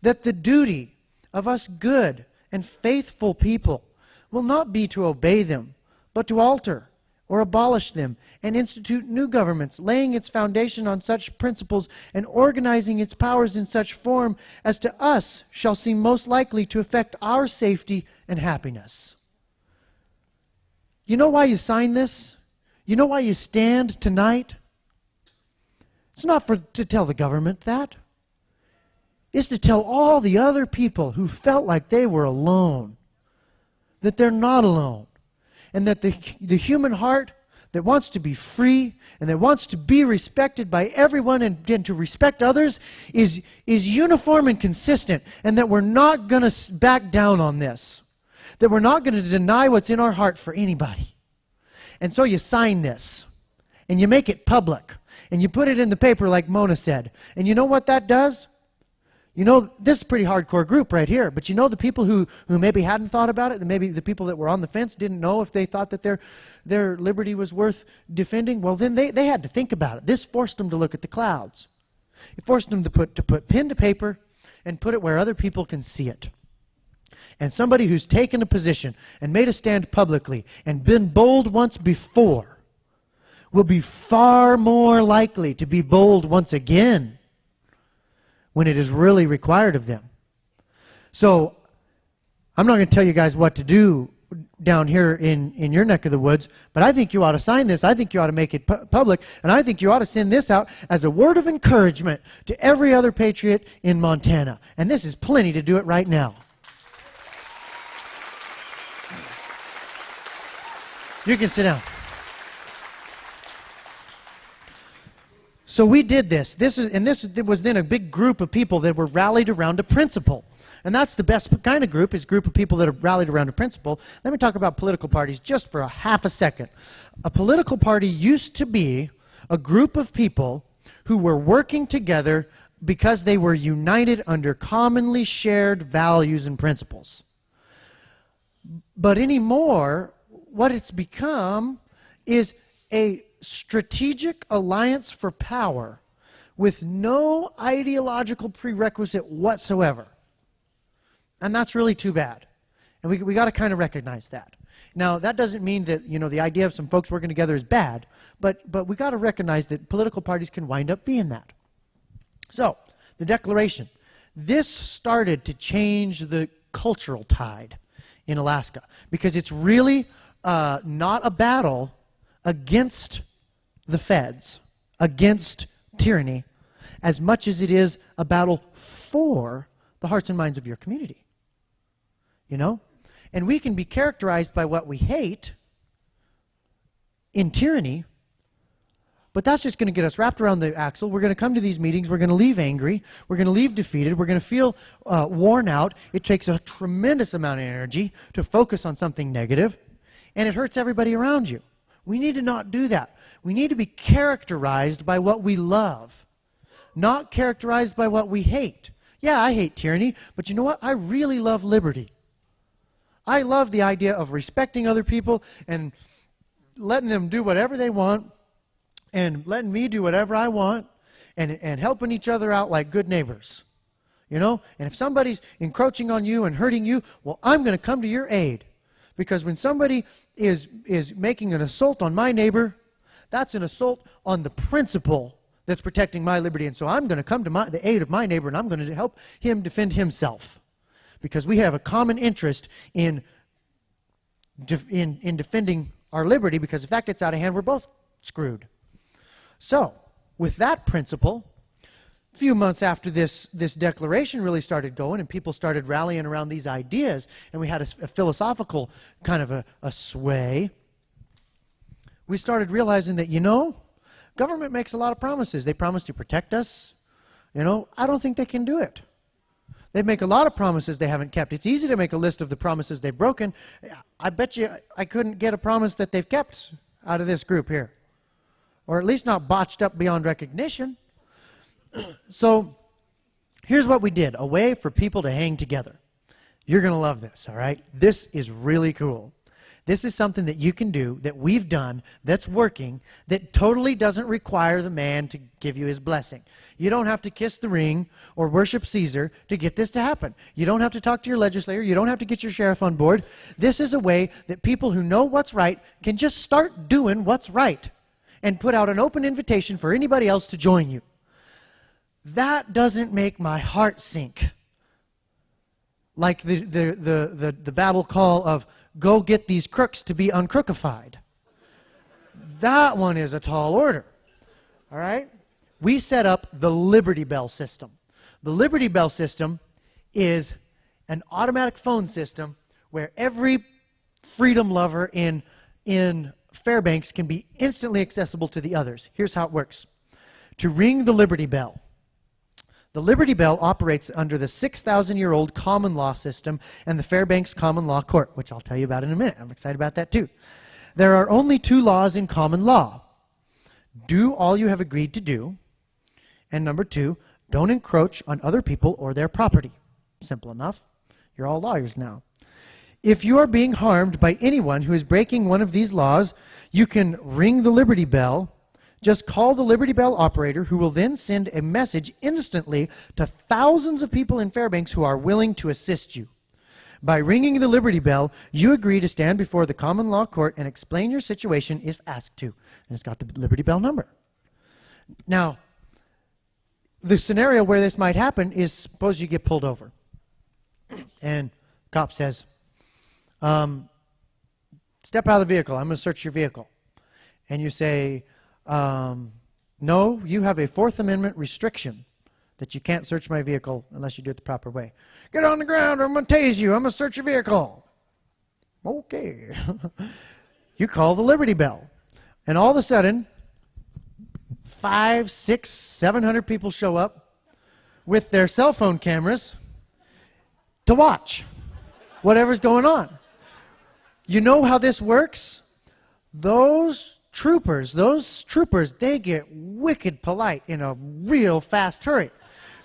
that the duty of us good and faithful people will not be to obey them, but to alter or abolish them, and institute new governments, laying its foundation on such principles and organizing its powers in such form as to us shall seem most likely to affect our safety and happiness. You know why you sign this? You know why you stand tonight? It's not to tell the government that. It's to tell all the other people who felt like they were alone that they're not alone. And that the human heart that wants to be free and that wants to be respected by everyone and to respect others is uniform and consistent, and that we're not going to back down on this. That we're not going to deny what's in our heart for anybody. And so you sign this, and you make it public, and you put it in the paper like Mona said. And you know what that does? You know, this is a pretty hardcore group right here, but you know the people who maybe hadn't thought about it, and maybe the people that were on the fence didn't know if they thought that their liberty was worth defending, well then they had to think about it. This forced them to look at the clouds. It forced them to put pen to paper and put it where other people can see it. And somebody who's taken a position and made a stand publicly and been bold once before will be far more likely to be bold once again when it is really required of them. So I'm not going to tell you guys what to do down here in your neck of the woods, but I think you ought to sign this. I think you ought to make it public, and I think you ought to send this out as a word of encouragement to every other patriot in Montana. And this is plenty to do it right now. You can sit down. So we did this. This was then a big group of people that were rallied around a principle. And that's the best kind of group, is a group of people that are rallied around a principle. Let me talk about political parties just for a half a second. A political party used to be a group of people who were working together because they were united under commonly shared values and principles. But anymore, what it's become is a strategic alliance for power with no ideological prerequisite whatsoever. And that's really too bad. And we got to kind of recognize that. Now, that doesn't mean that, you know, the idea of some folks working together is bad, but we got to recognize that political parties can wind up being that. So, the Declaration. This started to change the cultural tide in Alaska, because it's really not a battle against the feds, against tyranny, as much as it is a battle for the hearts and minds of your community. You know? And we can be characterized by what we hate in tyranny, but that's just going to get us wrapped around the axle. We're going to come to these meetings, we're going to leave angry, we're going to leave defeated, we're going to feel worn out. It takes a tremendous amount of energy to focus on something negative, and it hurts everybody around you. We need to not do that. We need to be characterized by what we love, not characterized by what we hate. Yeah, I hate tyranny, but you know what? I really love liberty. I love the idea of respecting other people and letting them do whatever they want and letting me do whatever I want and helping each other out like good neighbors. You know, and if somebody's encroaching on you and hurting you, well, I'm going to come to your aid. Because when somebody is making an assault on my neighbor, that's an assault on the principle that's protecting my liberty. And so I'm going to come to the aid of my neighbor, and I'm going to help him defend himself. Because we have a common interest in defending our liberty, because if that gets out of hand, we're both screwed. So, with that principle, a few months after this declaration really started going and people started rallying around these ideas, and we had a philosophical kind of a sway, we started realizing that, you know, government makes a lot of promises. They promise to protect us. You know, I don't think they can do it. They make a lot of promises they haven't kept. It's easy to make a list of the promises they've broken. I bet you I couldn't get a promise that they've kept out of this group here. Or at least not botched up beyond recognition. So here's what we did, a way for people to hang together. You're going to love this, all right? This is really cool. This is something that you can do, that we've done, that's working, that totally doesn't require the man to give you his blessing. You don't have to kiss the ring or worship Caesar to get this to happen. You don't have to talk to your legislator. You don't have to get your sheriff on board. This is a way that people who know what's right can just start doing what's right and put out an open invitation for anybody else to join you. That doesn't make my heart sink like the battle call of go get these crooks to be uncrookified. That one is a tall order. All right? We set up the Liberty Bell system. The Liberty Bell system is an automatic phone system where every freedom lover in Fairbanks can be instantly accessible to the others. Here's how it works. To ring the Liberty Bell, the Liberty Bell operates under the 6,000-year-old common law system and the Fairbanks Common Law Court, which I'll tell you about in a minute. I'm excited about that too. There are only 2 laws in common law. Do all you have agreed to do, and number 2, don't encroach on other people or their property. Simple enough. You're all lawyers now. If you are being harmed by anyone who is breaking one of these laws, you can ring the Liberty Bell. Just call the Liberty Bell operator, who will then send a message instantly to thousands of people in Fairbanks who are willing to assist you. By ringing the Liberty Bell, you agree to stand before the common law court and explain your situation if asked to. And it's got the Liberty Bell number. Now, the scenario where this might happen is, suppose you get pulled over. And cop says, step out of the vehicle. I'm going to search your vehicle. And you say, no, you have a Fourth Amendment restriction that you can't search my vehicle unless you do it the proper way. Get on the ground or I'm going to tase you. I'm going to search your vehicle. Okay. You call the Liberty Bell. And all of a sudden, 500, 600, 700 people show up with their cell phone cameras to watch whatever's going on. You know how this works? Those troopers, they get wicked polite in a real fast hurry.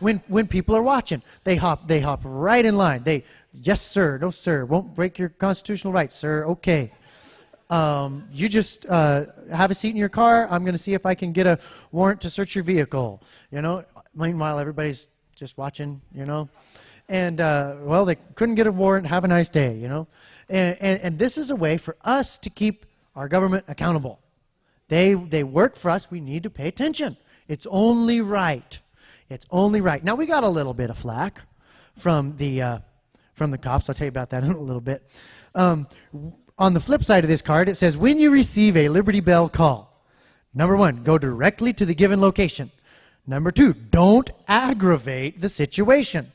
When people are watching, they hop right in line. Yes, sir, no, sir, won't break your constitutional rights, sir, okay. You just have a seat in your car. I'm going to see if I can get a warrant to search your vehicle. You know, meanwhile, everybody's just watching, you know. And, well, they couldn't get a warrant. Have a nice day, you know. And this is a way for us to keep our government accountable. They work for us. We need to pay attention. It's only right. It's only right. Now, we got a little bit of flack from the cops. I'll tell you about that in a little bit. On the flip side of this card, it says, when you receive a Liberty Bell call, number 1, go directly to the given location. Number 2, don't aggravate the situation.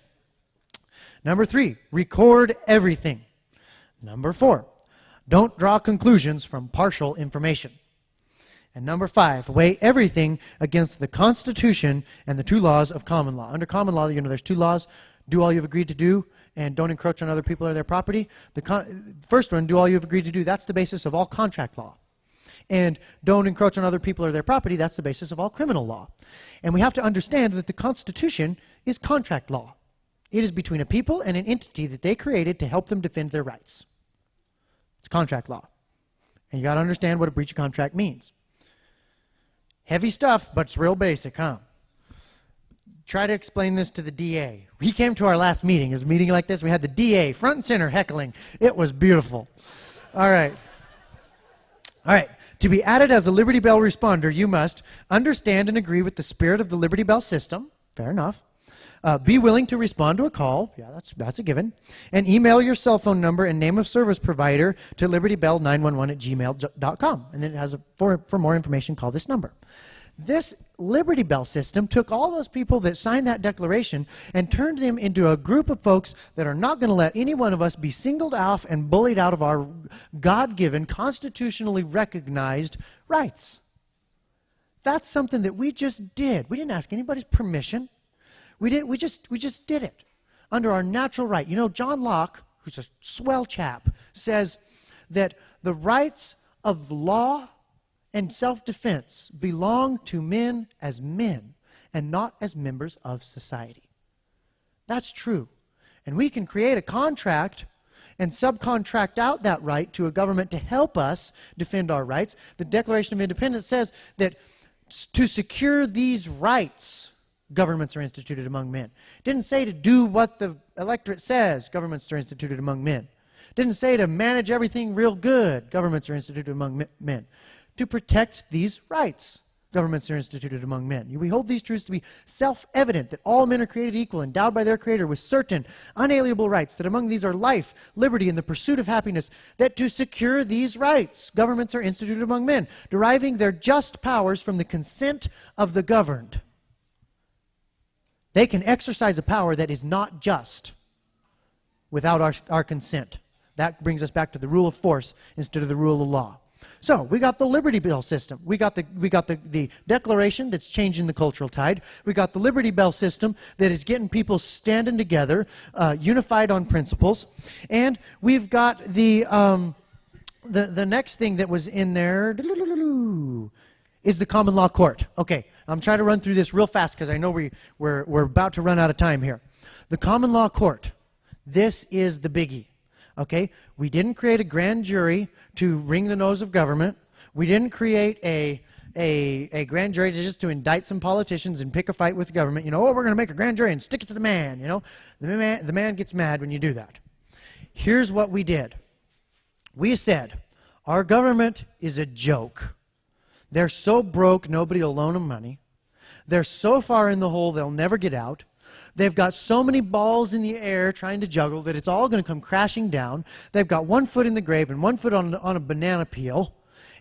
Number 3, record everything. Number 4, don't draw conclusions from partial information. And number 5, weigh everything against the Constitution and the 2 laws of common law. Under common law, you know, there's 2 laws. Do all you've agreed to do, and don't encroach on other people or their property. The first one, do all you've agreed to do, that's the basis of all contract law. And don't encroach on other people or their property, that's the basis of all criminal law. And we have to understand that the Constitution is contract law. It is between a people and an entity that they created to help them defend their rights. It's contract law. And you got to understand what a breach of contract means. Heavy stuff, but it's real basic, huh? try to explain this to the DA. He came to our last meeting. It was a meeting like this. We had the DA front and center heckling. It was beautiful. All right. All right. To be added as a Liberty Bell responder, you must understand and agree with the spirit of the Liberty Bell system. Fair enough. Be willing to respond to a call. Yeah, that's a given. And email your cell phone number and name of service provider to libertybell911@gmail.com. And then it has for more information, call this number. This Liberty Bell system took all those people that signed that declaration and turned them into a group of folks that are not going to let any one of us be singled off and bullied out of our God-given, constitutionally recognized rights. That's something that we just did. We didn't ask anybody's permission. We just did it under our natural right. You know, John Locke, who's a swell chap, says that the rights of law and self-defense belong to men and not as members of society. That's true. And we can create a contract and subcontract out that right to a government to help us defend our rights. The Declaration of Independence says that to secure these rights, governments are instituted among men. It didn't say to do what the electorate says, governments are instituted among men. It didn't say to manage everything real good, governments are instituted among men. To protect these rights, governments are instituted among men. We hold these truths to be self-evident, that all men are created equal, endowed by their Creator with certain unalienable rights, that among these are life, liberty, and the pursuit of happiness, that to secure these rights, governments are instituted among men, deriving their just powers from the consent of the governed. They can exercise a power that is not just without our consent. That brings us back to the rule of force instead of the rule of law. So we got the Liberty Bell system. We got the Declaration that's changing the cultural tide. We got the Liberty Bell system that is getting people standing together, unified on principles. And we've got the next thing that was in there is the common law court. Okay, I'm trying to run through this real fast because I know we're about to run out of time here. The common law court. This is the biggie. Okay, we didn't create a grand jury to wring the nose of government. We didn't create a grand jury just to indict some politicians and pick a fight with the government. You know, oh, we're going to make a grand jury and stick it to the man. You know, the man gets mad when you do that. Here's what we did. We said, our government is a joke. They're so broke, nobody will loan them money. They're so far in the hole, they'll never get out. They've got so many balls in the air trying to juggle that it's all going to come crashing down. They've got 1 foot in the grave and 1 foot on a banana peel.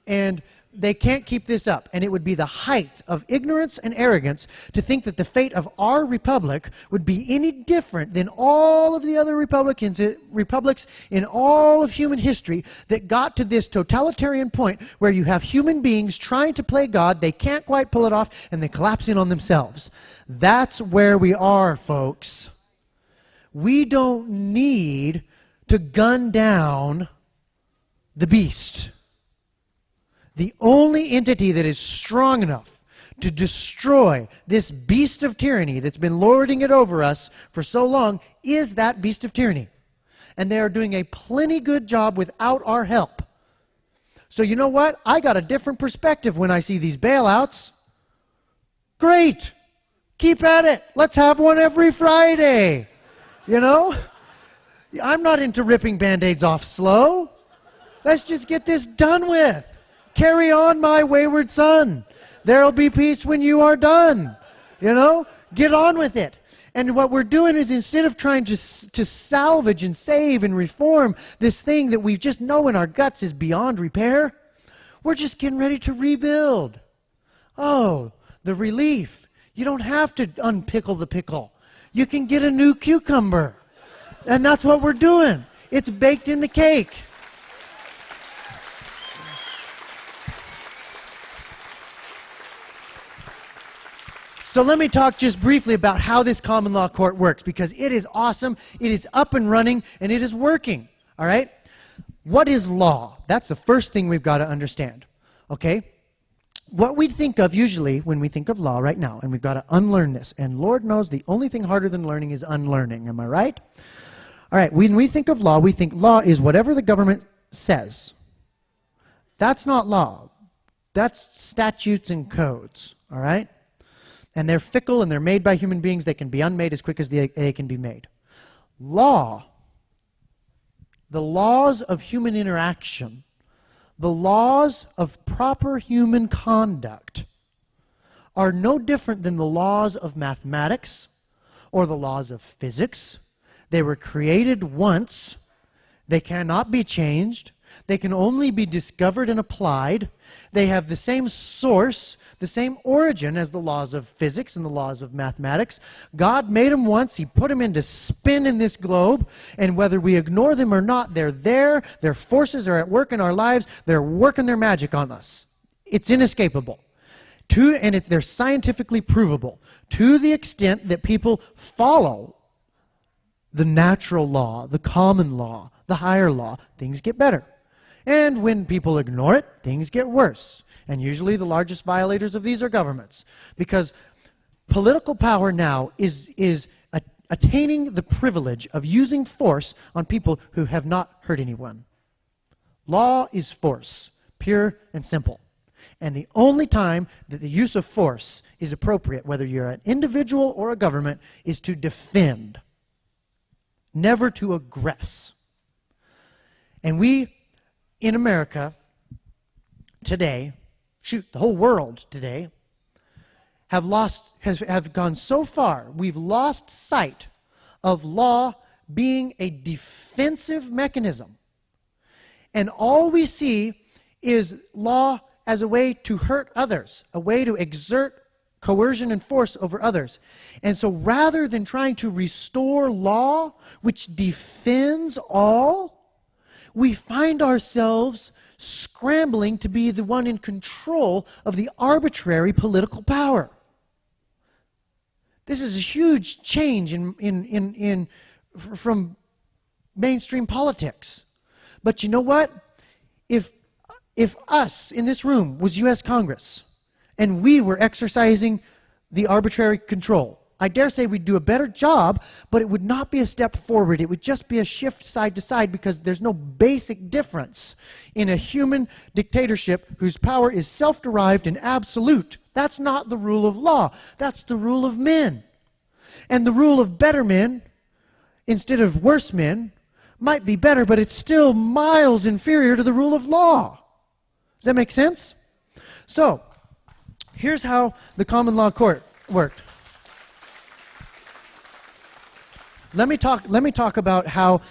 And they can't keep this up. And it would be the height of ignorance and arrogance to think that the fate of our republic would be any different than all of the other republics in all of human history that got to this totalitarian point where you have human beings trying to play God, they can't quite pull it off, and they collapse in on themselves. That's where we are, folks. We don't need to gun down the beast. The only entity that is strong enough to destroy this beast of tyranny that's been lording it over us for so long is that beast of tyranny. And they are doing a plenty good job without our help. So you know what? I got a different perspective when I see these bailouts. Great. Keep at it. Let's have one every Friday. You know? I'm not into ripping Band-Aids off slow. Let's just get this done with. Carry on, my wayward son. There'll be peace when you are done. You know? Get on with it. And what we're doing is instead of trying to salvage and save and reform this thing that we just know in our guts is beyond repair, we're just getting ready to rebuild. Oh, the relief. You don't have to unpickle the pickle. You can get a new cucumber. And that's what we're doing. It's baked in the cake. So let me talk just briefly about how this common law court works, because it is awesome, it is up and running, and it is working, all right? What is law? That's the first thing we've got to understand, okay? What we think of usually when we think of law right now, and we've got to unlearn this, and Lord knows the only thing harder than learning is unlearning, am I right? All right, when we think of law, we think law is whatever the government says. That's not law. That's statutes and codes, all right? And they're fickle and they're made by human beings. They can be unmade as quick as they can be made. Law, the laws of human interaction, the laws of proper human conduct are no different than the laws of mathematics or the laws of physics. They were created once. They cannot be changed. They can only be discovered and applied. They have the same source, the same origin as the laws of physics and the laws of mathematics. God made them once. He put them into spin in this globe, and whether we ignore them or not, they're there. Their forces are at work in our lives. They're working their magic on us. It's inescapable. They're scientifically provable to the extent that people follow the natural law, the common law, the higher law, things get better. And when people ignore it, things get worse. And usually the largest violators of these are governments. Because political power now is attaining the privilege of using force on people who have not hurt anyone. Law is force, pure and simple. And the only time that the use of force is appropriate, whether you're an individual or a government, is to defend, never to aggress. And we, in America, today, shoot, the whole world today, have gone so far, we've lost sight of law being a defensive mechanism. And all we see is law as a way to hurt others, a way to exert coercion and force over others. And so rather than trying to restore law, which defends all, we find ourselves scrambling to be the one in control of the arbitrary political power. This is a huge change from mainstream politics. But you know what? If us in this room was U.S. Congress and we were exercising the arbitrary control, I dare say we'd do a better job, but it would not be a step forward. It would just be a shift side to side, because there's no basic difference in a human dictatorship whose power is self-derived and absolute. That's not the rule of law. That's the rule of men. And the rule of better men instead of worse men might be better, but it's still miles inferior to the rule of law. Does that make sense? So, here's how the common law court worked. Let me talk about how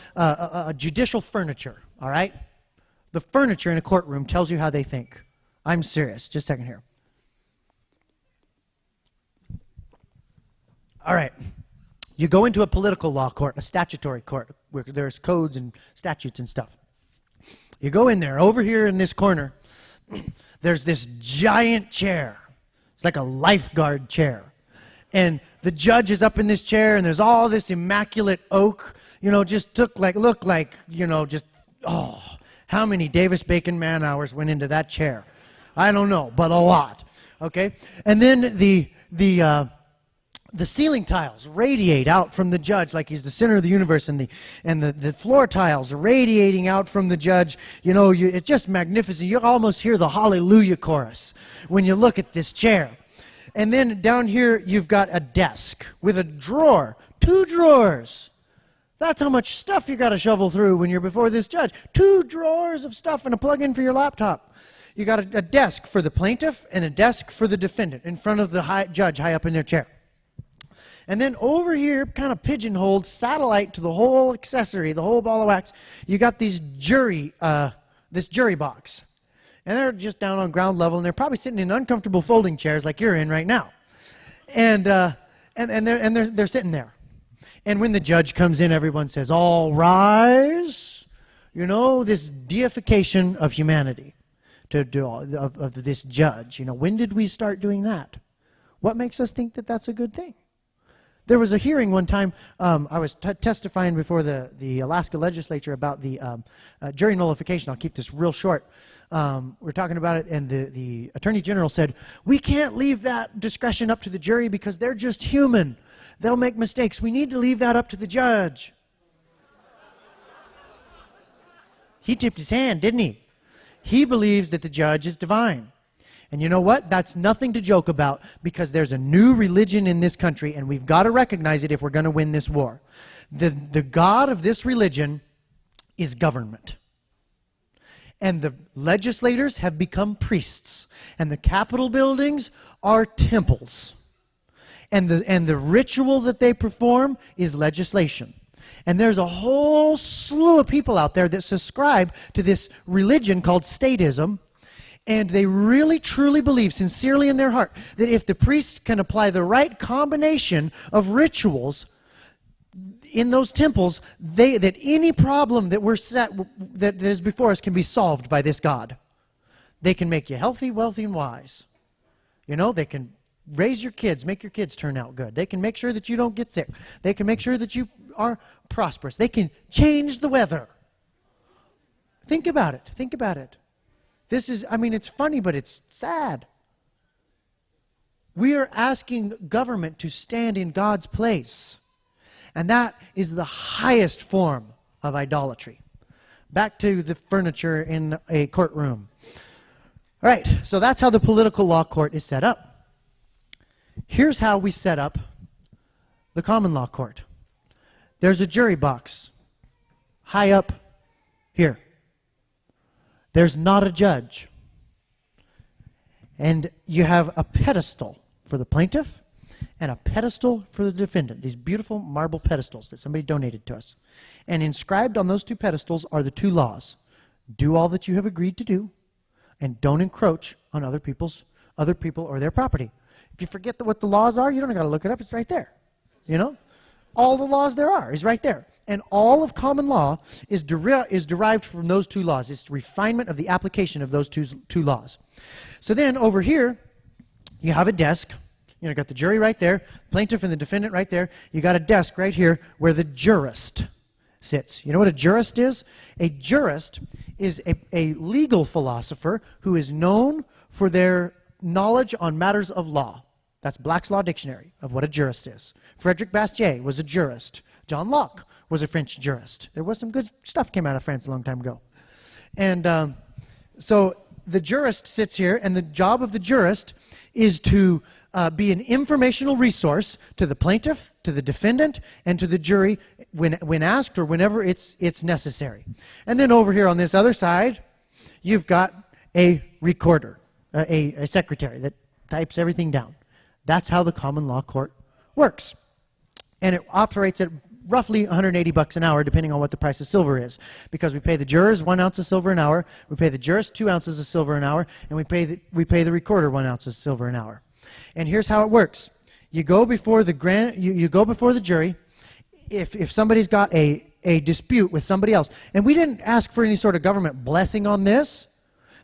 judicial furniture, all right? The furniture in a courtroom tells you how they think. I'm serious. Just a second here. All right. You go into a political law court, a statutory court, where there's codes and statutes and stuff. You go in there. Over here in this corner, there's this giant chair. It's like a lifeguard chair. And the judge is up in this chair, and there's all this immaculate oak, looked like, how many Davis-Bacon man-hours went into that chair? I don't know, but a lot, okay? And then the ceiling tiles radiate out from the judge like he's the center of the universe, and the floor tiles radiating out from the judge. It's just magnificent. You almost hear the hallelujah chorus when you look at this chair. And then down here, you've got a desk with a drawer, 2 drawers. That's how much stuff you got to shovel through when you're before this judge. 2 drawers of stuff and a plug-in for your laptop. You got a desk for the plaintiff and a desk for the defendant in front of the judge high up in their chair. And then over here, kind of pigeonholed, satellite to the whole accessory, the whole ball of wax, you got this jury box. And they're just down on ground level, and they're probably sitting in uncomfortable folding chairs like you're in right now. And they're sitting there. And when the judge comes in, everyone says, "All rise." This deification of humanity of this judge. When did we start doing that? What makes us think that that's a good thing? There was a hearing one time. I was testifying before the Alaska legislature about the jury nullification. I'll keep this real short. We're talking about it, and the Attorney General said, "We can't leave that discretion up to the jury because they're just human. They'll make mistakes. We need to leave that up to the judge." He tipped his hand, didn't he? He believes that the judge is divine. And you know what? That's nothing to joke about, because there's a new religion in this country, and we've got to recognize it if we're going to win this war. The god of this religion is government. And the legislators have become priests. And the Capitol buildings are temples. And the ritual that they perform is legislation. And there's a whole slew of people out there that subscribe to this religion called statism. And they really, truly believe, sincerely in their heart, that if the priests can apply the right combination of rituals in those temples, that any problem that that is before us can be solved by this God. They can make you healthy, wealthy, and wise. You know, they can raise your kids, make your kids turn out good. They can make sure that you don't get sick. They can make sure that you are prosperous. They can change the weather. Think about it. Think about it. This is, I mean, it's funny, but it's sad. We are asking government to stand in God's place. And that is the highest form of idolatry. Back to the furniture in a courtroom. All right, so that's how the political law court is set up. Here's how we set up the common law court. There's a jury box high up here. There's not a judge. And you have a pedestal for the plaintiff and a pedestal for the defendant. These beautiful marble pedestals that somebody donated to us. And inscribed on those two pedestals are the two laws. Do all that you have agreed to do, and don't encroach on other people or their property. If you forget what the laws are, you don't got to look it up. It's right there. You know? All the laws there are is right there. And all of common law is derived from those two laws. It's refinement of the application of those two laws. So then over here, you have a desk. You know, got the jury right there, plaintiff and the defendant right there. You got a desk right here where the jurist sits. You know what a jurist is? A jurist is a legal philosopher who is known for their knowledge on matters of law. That's Black's Law Dictionary of what a jurist is. Frederick Bastiat was a jurist. John Locke was a French jurist. There was some good stuff came out of France a long time ago. And so the jurist sits here, and the job of the jurist is to be an informational resource to the plaintiff, to the defendant, and to the jury when asked or whenever it's necessary. And then over here on this other side, you've got a recorder, a secretary that types everything down. That's how the common law court works. And it operates at roughly $180 an hour, depending on what the price of silver is. Because we pay the jurors 1 ounce of silver an hour, we pay the jurist 2 ounces of silver an hour, and we pay the recorder 1 ounce of silver an hour. And here's how it works. You go before the you go before the jury if somebody's got a dispute with somebody else. And we didn't ask for any sort of government blessing on this.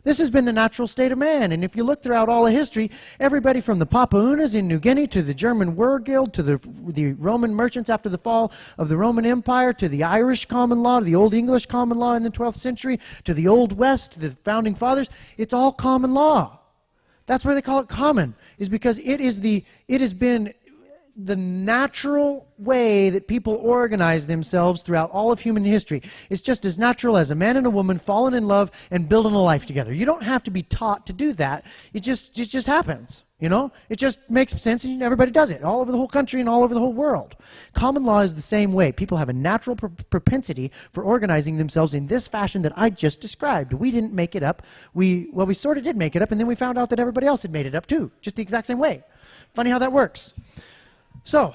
This has been the natural state of man. And if you look throughout all of history, everybody from the Papaunas in New Guinea to the German War Guild to the Roman merchants after the fall of the Roman Empire to the Irish common law, to the Old English common law in the 12th century, to the Old West, to the founding fathers, it's all common law. That's why they call it common, is because it has been the natural way that people organize themselves throughout all of human history. It's just as natural as a man and a woman falling in love and building a life together. You don't have to be taught to do that. It just happens. You know, it just makes sense, and everybody does it all over the whole country and all over the whole world. Common law is the same way. People have a natural propensity for organizing themselves in this fashion that I just described. We didn't make it up. We sort of did make it up, and then we found out that everybody else had made it up too, just the exact same way. Funny how that works. So,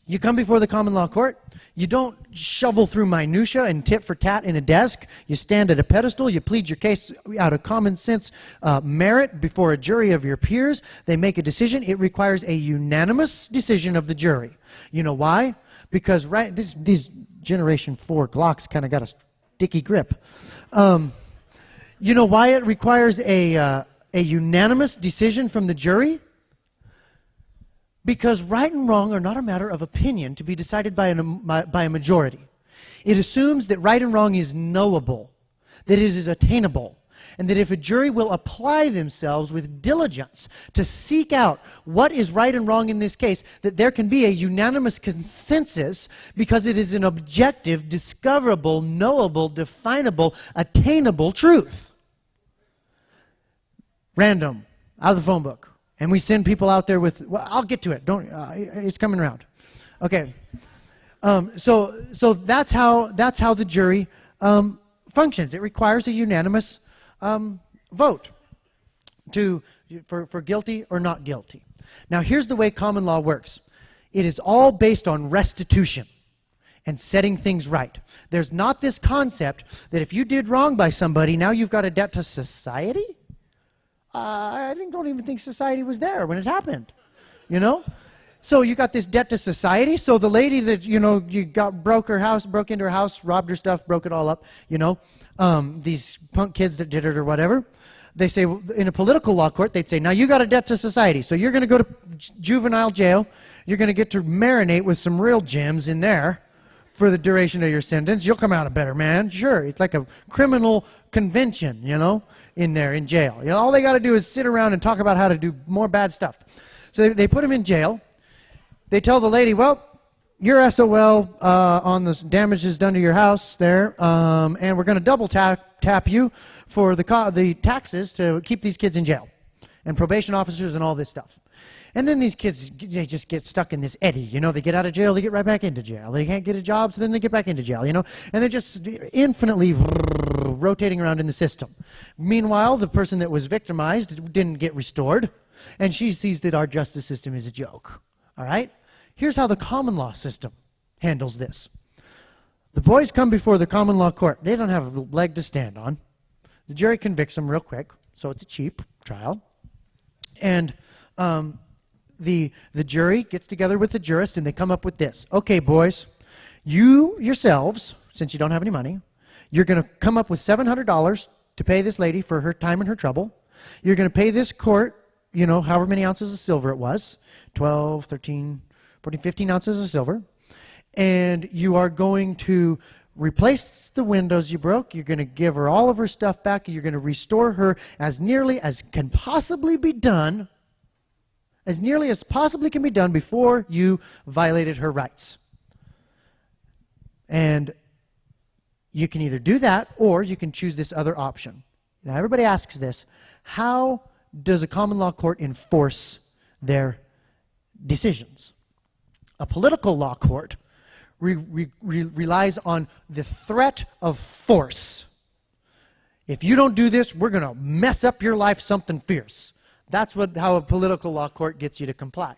you come before the common law court. You don't shovel through minutia and tit for tat in a desk. You stand at a pedestal. You plead your case out of common sense merit before a jury of your peers. They make a decision. It requires a unanimous decision of the jury. You know why? Because these Generation 4 Glocks kind of got a sticky grip. You know why it requires a unanimous decision from the jury? Because right and wrong are not a matter of opinion to be decided by a majority. It assumes that right and wrong is knowable, that it is attainable, and that if a jury will apply themselves with diligence to seek out what is right and wrong in this case, that there can be a unanimous consensus because it is an objective, discoverable, knowable, definable, attainable truth. Random, out of the phone book. And we send people out there with, well, I'll get to it. Don't, it's coming around. Okay. So that's how the jury functions. It requires a unanimous vote for guilty or not guilty. Now, here's the way common law works. It is all based on restitution and setting things right. There's not this concept that if you did wrong by somebody, now you've got a debt to society. I don't even think society was there when it happened, you know? So you got this debt to society. So the lady that, you know, broke into her house, robbed her stuff, broke it all up, you know, these punk kids that did it or whatever, they say, in a political law court, they'd say, now you got a debt to society. So you're going to go to juvenile jail. You're going to get to marinate with some real gems in there for the duration of your sentence. You'll come out a better man. Sure, it's like a criminal convention, you know, in there in jail. You know, all they got to do is sit around and talk about how to do more bad stuff. So they put him in jail. They tell the lady, well, you're SOL on the damages done to your house there, and we're going to double tap you for the taxes to keep these kids in jail, and probation officers and all this stuff. And then these kids, they just get stuck in this eddy, you know. They get out of jail, they get right back into jail. They can't get a job, so then they get back into jail, you know. And they're just infinitely rotating around in the system. Meanwhile, the person that was victimized didn't get restored, and she sees that our justice system is a joke, all right? Here's how the common law system handles this. The boys come before the common law court. They don't have a leg to stand on. The jury convicts them real quick, so it's a cheap trial. And the jury gets together with the jurist, and they come up with this. Okay, boys, you yourselves, since you don't have any money, you're going to come up with $700 to pay this lady for her time and her trouble. You're going to pay this court, you know, however many ounces of silver it was, 12, 13, 14, 15 ounces of silver. And you are going to replace the windows you broke. You're going to give her all of her stuff back. You're going to restore her as nearly as can possibly be done, as nearly as possibly can be done before you violated her rights. And you can either do that or you can choose this other option. Now, everybody asks this: how does a common law court enforce their decisions? A political law court relies on the threat of force. If you don't do this, we're going to mess up your life something fierce. That's how a political law court gets you to comply.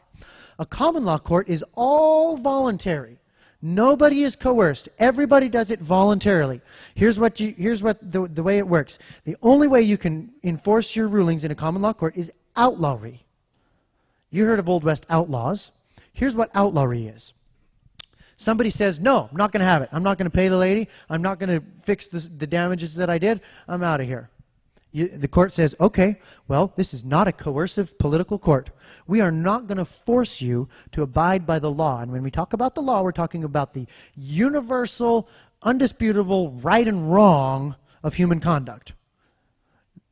A common law court is all voluntary. Nobody is coerced. Everybody does it voluntarily. Here's the way it works. The only way you can enforce your rulings in a common law court is outlawry. You heard of Old West outlaws. Here's what outlawry is. Somebody says, no, I'm not going to have it. I'm not going to pay the lady. I'm not going to fix the damages that I did. I'm out of here. The court says, okay, well, this is not a coercive political court. We are not going to force you to abide by the law. And when we talk about the law, we're talking about the universal, undisputable right and wrong of human conduct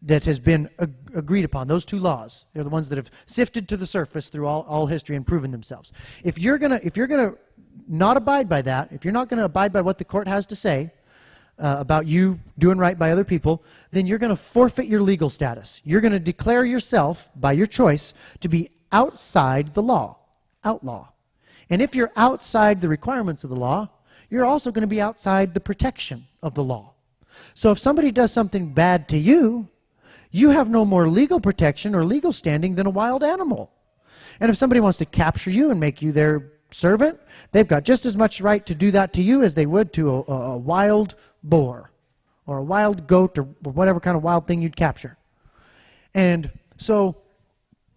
that has been agreed upon. Those two laws, they're the ones that have sifted to the surface through all history and proven themselves. If you're gonna not abide by that, if you're not going to abide by what the court has to say about you doing right by other people, then you're going to forfeit your legal status. You're going to declare yourself, by your choice, to be outside the law, outlaw. And if you're outside the requirements of the law, you're also going to be outside the protection of the law. So if somebody does something bad to you, you have no more legal protection or legal standing than a wild animal. And if somebody wants to capture you and make you their servant, they've got just as much right to do that to you as they would to a wild boar or a wild goat or whatever kind of wild thing you'd capture. And so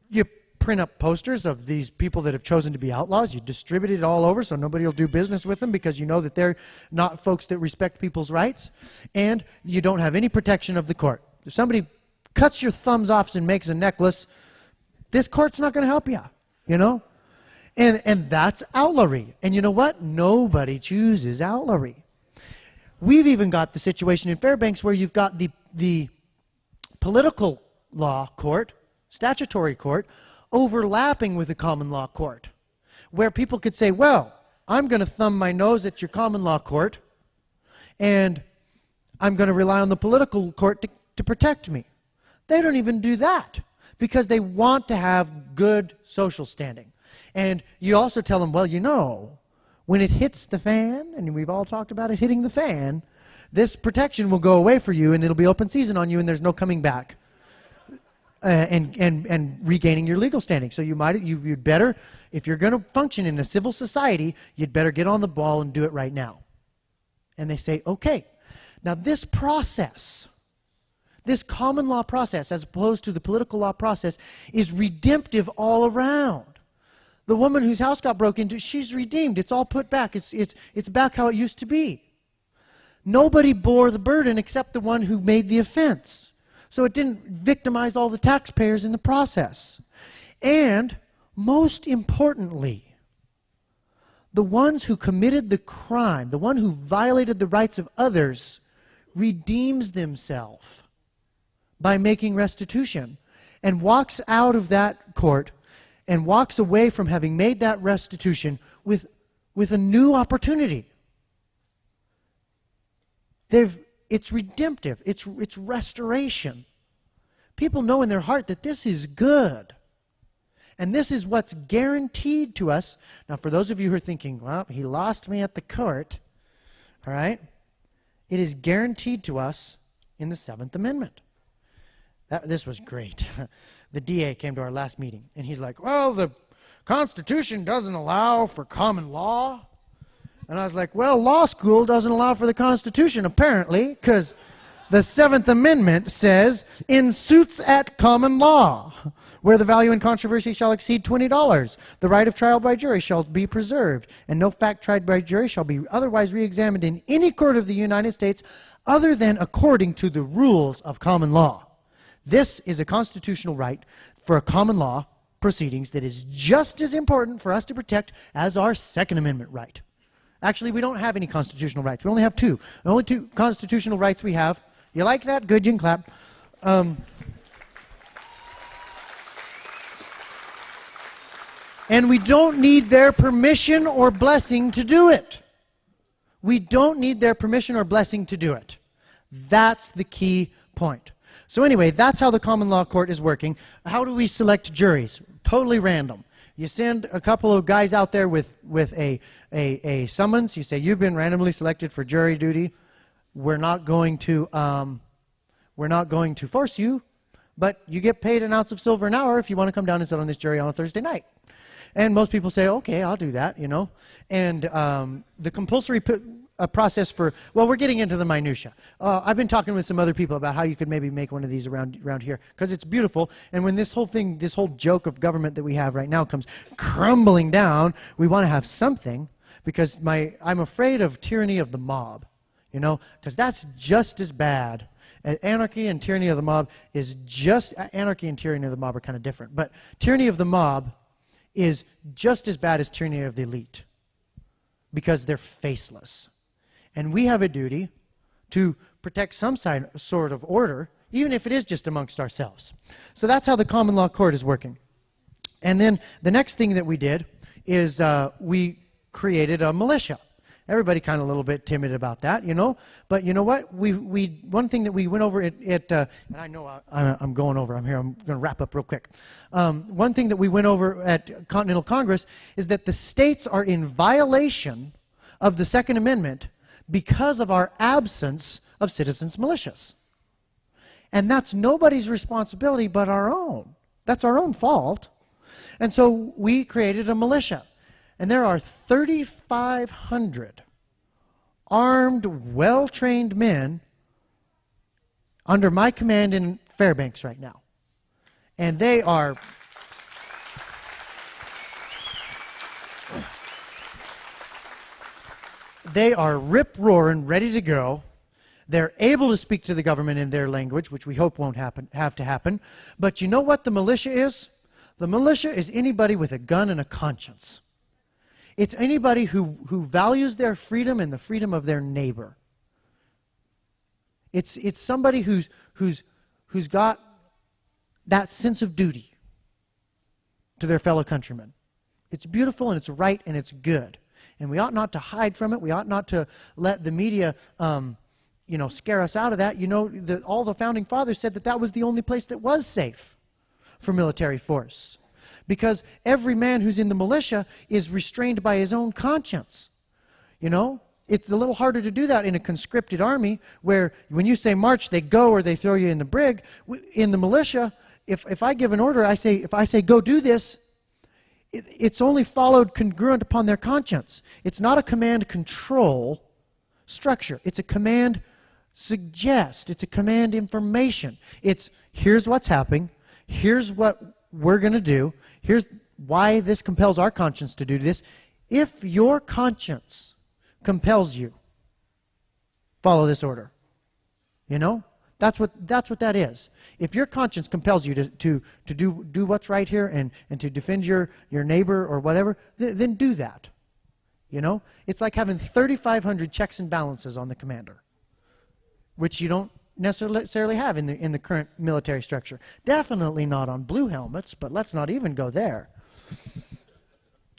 you print up posters of these people that have chosen to be outlaws. You distribute it all over so nobody will do business with them because you know that they're not folks that respect people's rights. And you don't have any protection of the court. If somebody cuts your thumbs off and makes a necklace, this court's not going to help you, you know? And that's outlawry. And you know what? Nobody chooses outlawry. We've even got the situation in Fairbanks where you've got the political law court, statutory court, overlapping with the common law court, where people could say, well, I'm going to thumb my nose at your common law court, and I'm going to rely on the political court to protect me. They don't even do that because they want to have good social standing. And you also tell them, well, you know, when it hits the fan, and we've all talked about it hitting the fan, this protection will go away for you, and it'll be open season on you, and there's no coming back and regaining your legal standing. So you'd better, if you're going to function in a civil society, you'd better get on the ball and do it right now. And they say, okay. Now this process, this common law process, as opposed to the political law process, is redemptive all around. The woman whose house got broken into, she's redeemed. It's all put back. It's back how it used to be. Nobody bore the burden except the one who made the offense. So it didn't victimize all the taxpayers in the process. And most importantly, the ones who committed the crime, the one who violated the rights of others, redeems themselves by making restitution and walks out of that court and walks away from having made that restitution with a new opportunity. It's redemptive. It's restoration. People know in their heart that this is good. And this is what's guaranteed to us. Now, for those of you who are thinking, well, he lost me at the court, all right? It is guaranteed to us in the Seventh Amendment. This was great. The DA came to our last meeting, and he's like, well, the Constitution doesn't allow for common law. And I was like, well, law school doesn't allow for the Constitution, apparently, because the Seventh Amendment says, in suits at common law, where the value in controversy shall exceed $20, the right of trial by jury shall be preserved, and no fact tried by jury shall be otherwise re-examined in any court of the United States other than according to the rules of common law. This is a constitutional right for a common law proceedings that is just as important for us to protect as our Second Amendment right. Actually, we don't have any constitutional rights. We only have two. The only two constitutional rights we have. You like that? Good, you can clap. And we don't need their permission or blessing to do it. We don't need their permission or blessing to do it. That's the key point. So anyway, that's how the common law court is working. How do we select juries? Totally random. You send a couple of guys out there with a summons. You say, you've been randomly selected for jury duty. We're not going to force you, but you get paid an ounce of silver an hour if you want to come down and sit on this jury on a Thursday night. And most people say, okay, I'll do that, you know. And the compulsory process for, well, we're getting into the minutia. I've been talking with some other people about how you could maybe make one of these around here, because it's beautiful. And when this whole thing, this whole joke of government that we have right now comes crumbling down, we want to have something, because I'm afraid of tyranny of the mob, you know, because that's just as bad. Anarchy and tyranny of the mob is just, anarchy and tyranny of the mob are kind of different, but tyranny of the mob is just as bad as tyranny of the elite, because they're faceless. And we have a duty to protect some sort of order, even if it is just amongst ourselves. So that's how the common law court is working. And then the next thing that we did is we created a militia. Everybody kind of a little bit timid about that, you know. But you know what? One thing that we went over and I know I'm going over. I'm here. I'm going to wrap up real quick. One thing that we went over at Continental Congress is that the states are in violation of the Second Amendment because of our absence of citizens' militias. And that's nobody's responsibility but our own. That's our own fault. And so we created a militia. And there are 3,500 armed, well-trained men under my command in Fairbanks right now. And they are... They are rip-roaring, ready to go. They're able to speak to the government in their language, which we hope won't have to happen. But you know what the militia is? The militia is anybody with a gun and a conscience. It's anybody who values their freedom and the freedom of their neighbor. It's somebody who's got that sense of duty to their fellow countrymen. It's beautiful and it's right and it's good. And we ought not to hide from it. We ought not to let the media scare us out of that, all the founding fathers said that that was the only place that was safe for military force. Because every man who's in the militia is restrained by his own conscience. It's a little harder to do that in a conscripted army where when you say march, they go or they throw you in the brig. In the militia, if I give an order, if I say go do this, it's only followed congruent upon their conscience. It's not a command control structure. It's a command suggest. It's a command information. It's here's what's happening. Here's what we're going to do. Here's why this compels our conscience to do this. If your conscience compels you, follow this order. That's what that is. If your conscience compels you to do what's right here and to defend your neighbor or whatever, then do that. It's like having 3,500 checks and balances on the commander, which you don't necessarily have in the current military structure. Definitely not on blue helmets, but let's not even go there.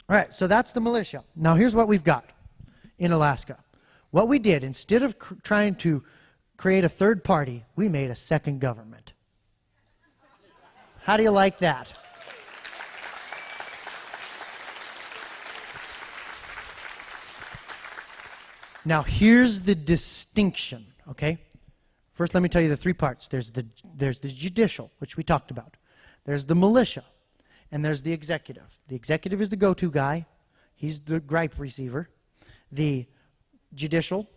All right, so that's the militia. Now here's what we've got in Alaska. What we did, instead of trying to create a third party, we made a second government. How do you like that? Now here's the distinction, okay? First, let me tell you the three parts. There's the judicial, which we talked about. There's the militia, and there's the executive. The executive is the go-to guy. He's the gripe receiver. The judicial,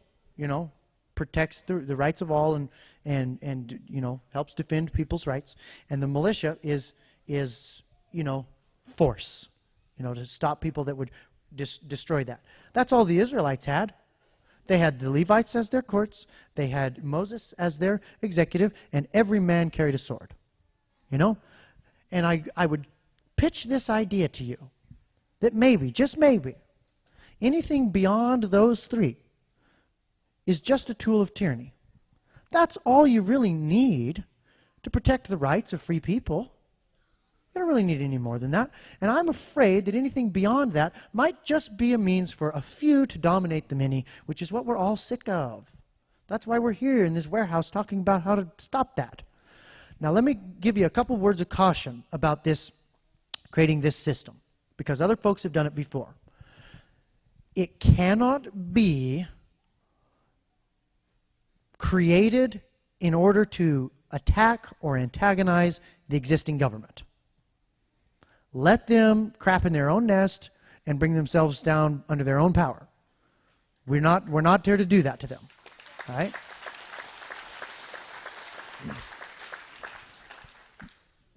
protects the rights of all and helps defend people's rights. And the militia is force, to stop people that would destroy that. That's all the Israelites had. They had the Levites as their courts, they had Moses as their executive, and every man carried a sword. And I would pitch this idea to you, that maybe, just maybe, anything beyond those three is just a tool of tyranny. That's all you really need to protect the rights of free people. You don't really need any more than that. And I'm afraid that anything beyond that might just be a means for a few to dominate the many, which is what we're all sick of. That's why we're here in this warehouse talking about how to stop that. Now let me give you a couple words of caution about this, creating this system, because other folks have done it before. It cannot be created in order to attack or antagonize the existing government. Let them crap in their own nest and bring themselves down under their own power. We're not there to do that to them. All right?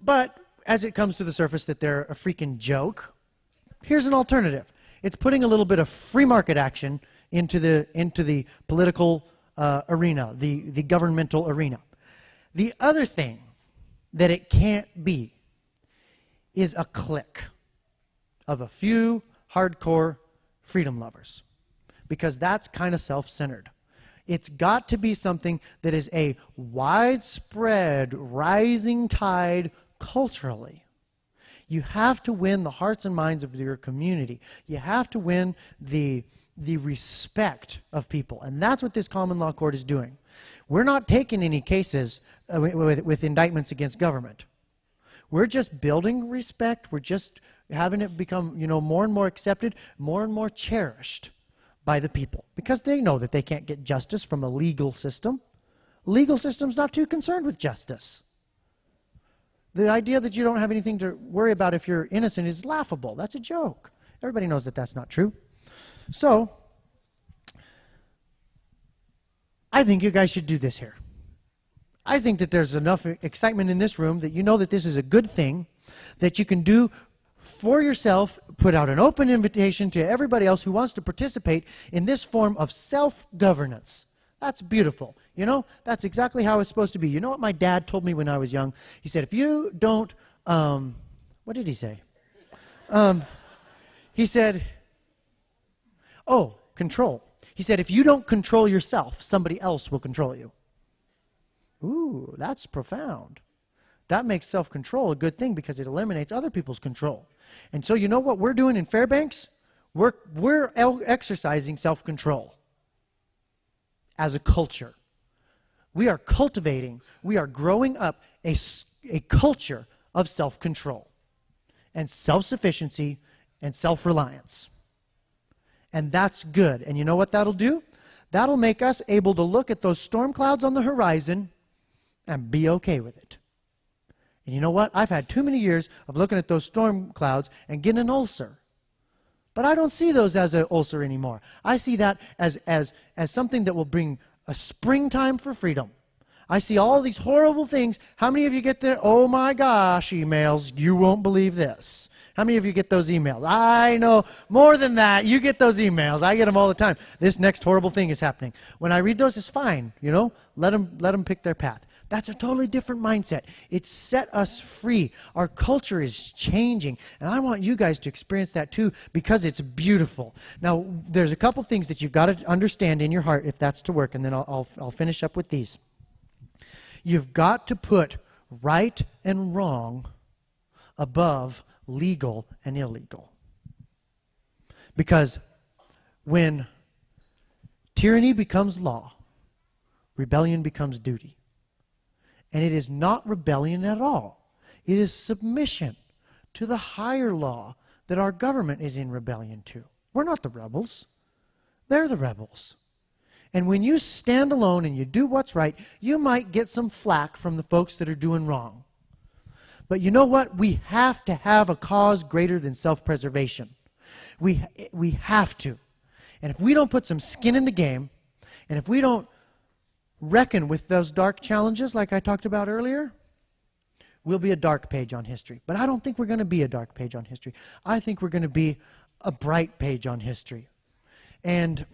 But as it comes to the surface that they're a freaking joke, here's an alternative. It's putting a little bit of free market action into the political arena, the governmental arena. The other thing that it can't be is a clique of a few hardcore freedom lovers, because that's kind of self-centered. It's got to be something that is a widespread rising tide culturally. You have to win the hearts and minds of your community. You have to win the respect of people, and that's what this common law court is doing. We're not taking any cases with indictments against government. We're just building respect. We're just having it become, more and more accepted, more and more cherished by the people, because they know that they can't get justice from a legal system. Legal system's not too concerned with justice. The idea that you don't have anything to worry about if you're innocent is laughable. That's a joke. Everybody knows that that's not true. So, I think you guys should do this here. I think that there's enough excitement in this room that you know that this is a good thing that you can do for yourself, put out an open invitation to everybody else who wants to participate in this form of self-governance. That's beautiful. That's exactly how it's supposed to be. You know what my dad told me when I was young? He said, if you don't, what did he say? He said, control. He said, if you don't control yourself, somebody else will control you. Ooh, that's profound. That makes self-control a good thing because it eliminates other people's control. And so you know what we're doing in Fairbanks? We're exercising self-control as a culture. We are cultivating, we are growing up a culture of self-control and self-sufficiency and self-reliance. And that's good. And you know what that'll do? That'll make us able to look at those storm clouds on the horizon and be okay with it. And you know what? I've had too many years of looking at those storm clouds and getting an ulcer. But I don't see those as an ulcer anymore. I see that as something that will bring a springtime for freedom. I see all these horrible things. How many of you get the, oh my gosh, emails? You won't believe this. How many of you get those emails? I know more than that. You get those emails. I get them all the time. This next horrible thing is happening. When I read those, it's fine. You know, let them pick their path. That's a totally different mindset. It's set us free. Our culture is changing, and I want you guys to experience that too because it's beautiful. Now, there's a couple things that you've got to understand in your heart if that's to work, and then I'll finish up with these. You've got to put right and wrong above legal and illegal. Because when tyranny becomes law, rebellion becomes duty. And it is not rebellion at all. It is submission to the higher law that our government is in rebellion to. We're not the rebels. They're the rebels. And when you stand alone and you do what's right, you might get some flack from the folks that are doing wrong. But you know what? We have to have a cause greater than self-preservation. We have to. And if we don't put some skin in the game, and if we don't reckon with those dark challenges like I talked about earlier, we'll be a dark page on history. But I don't think we're going to be a dark page on history. I think we're going to be a bright page on history. And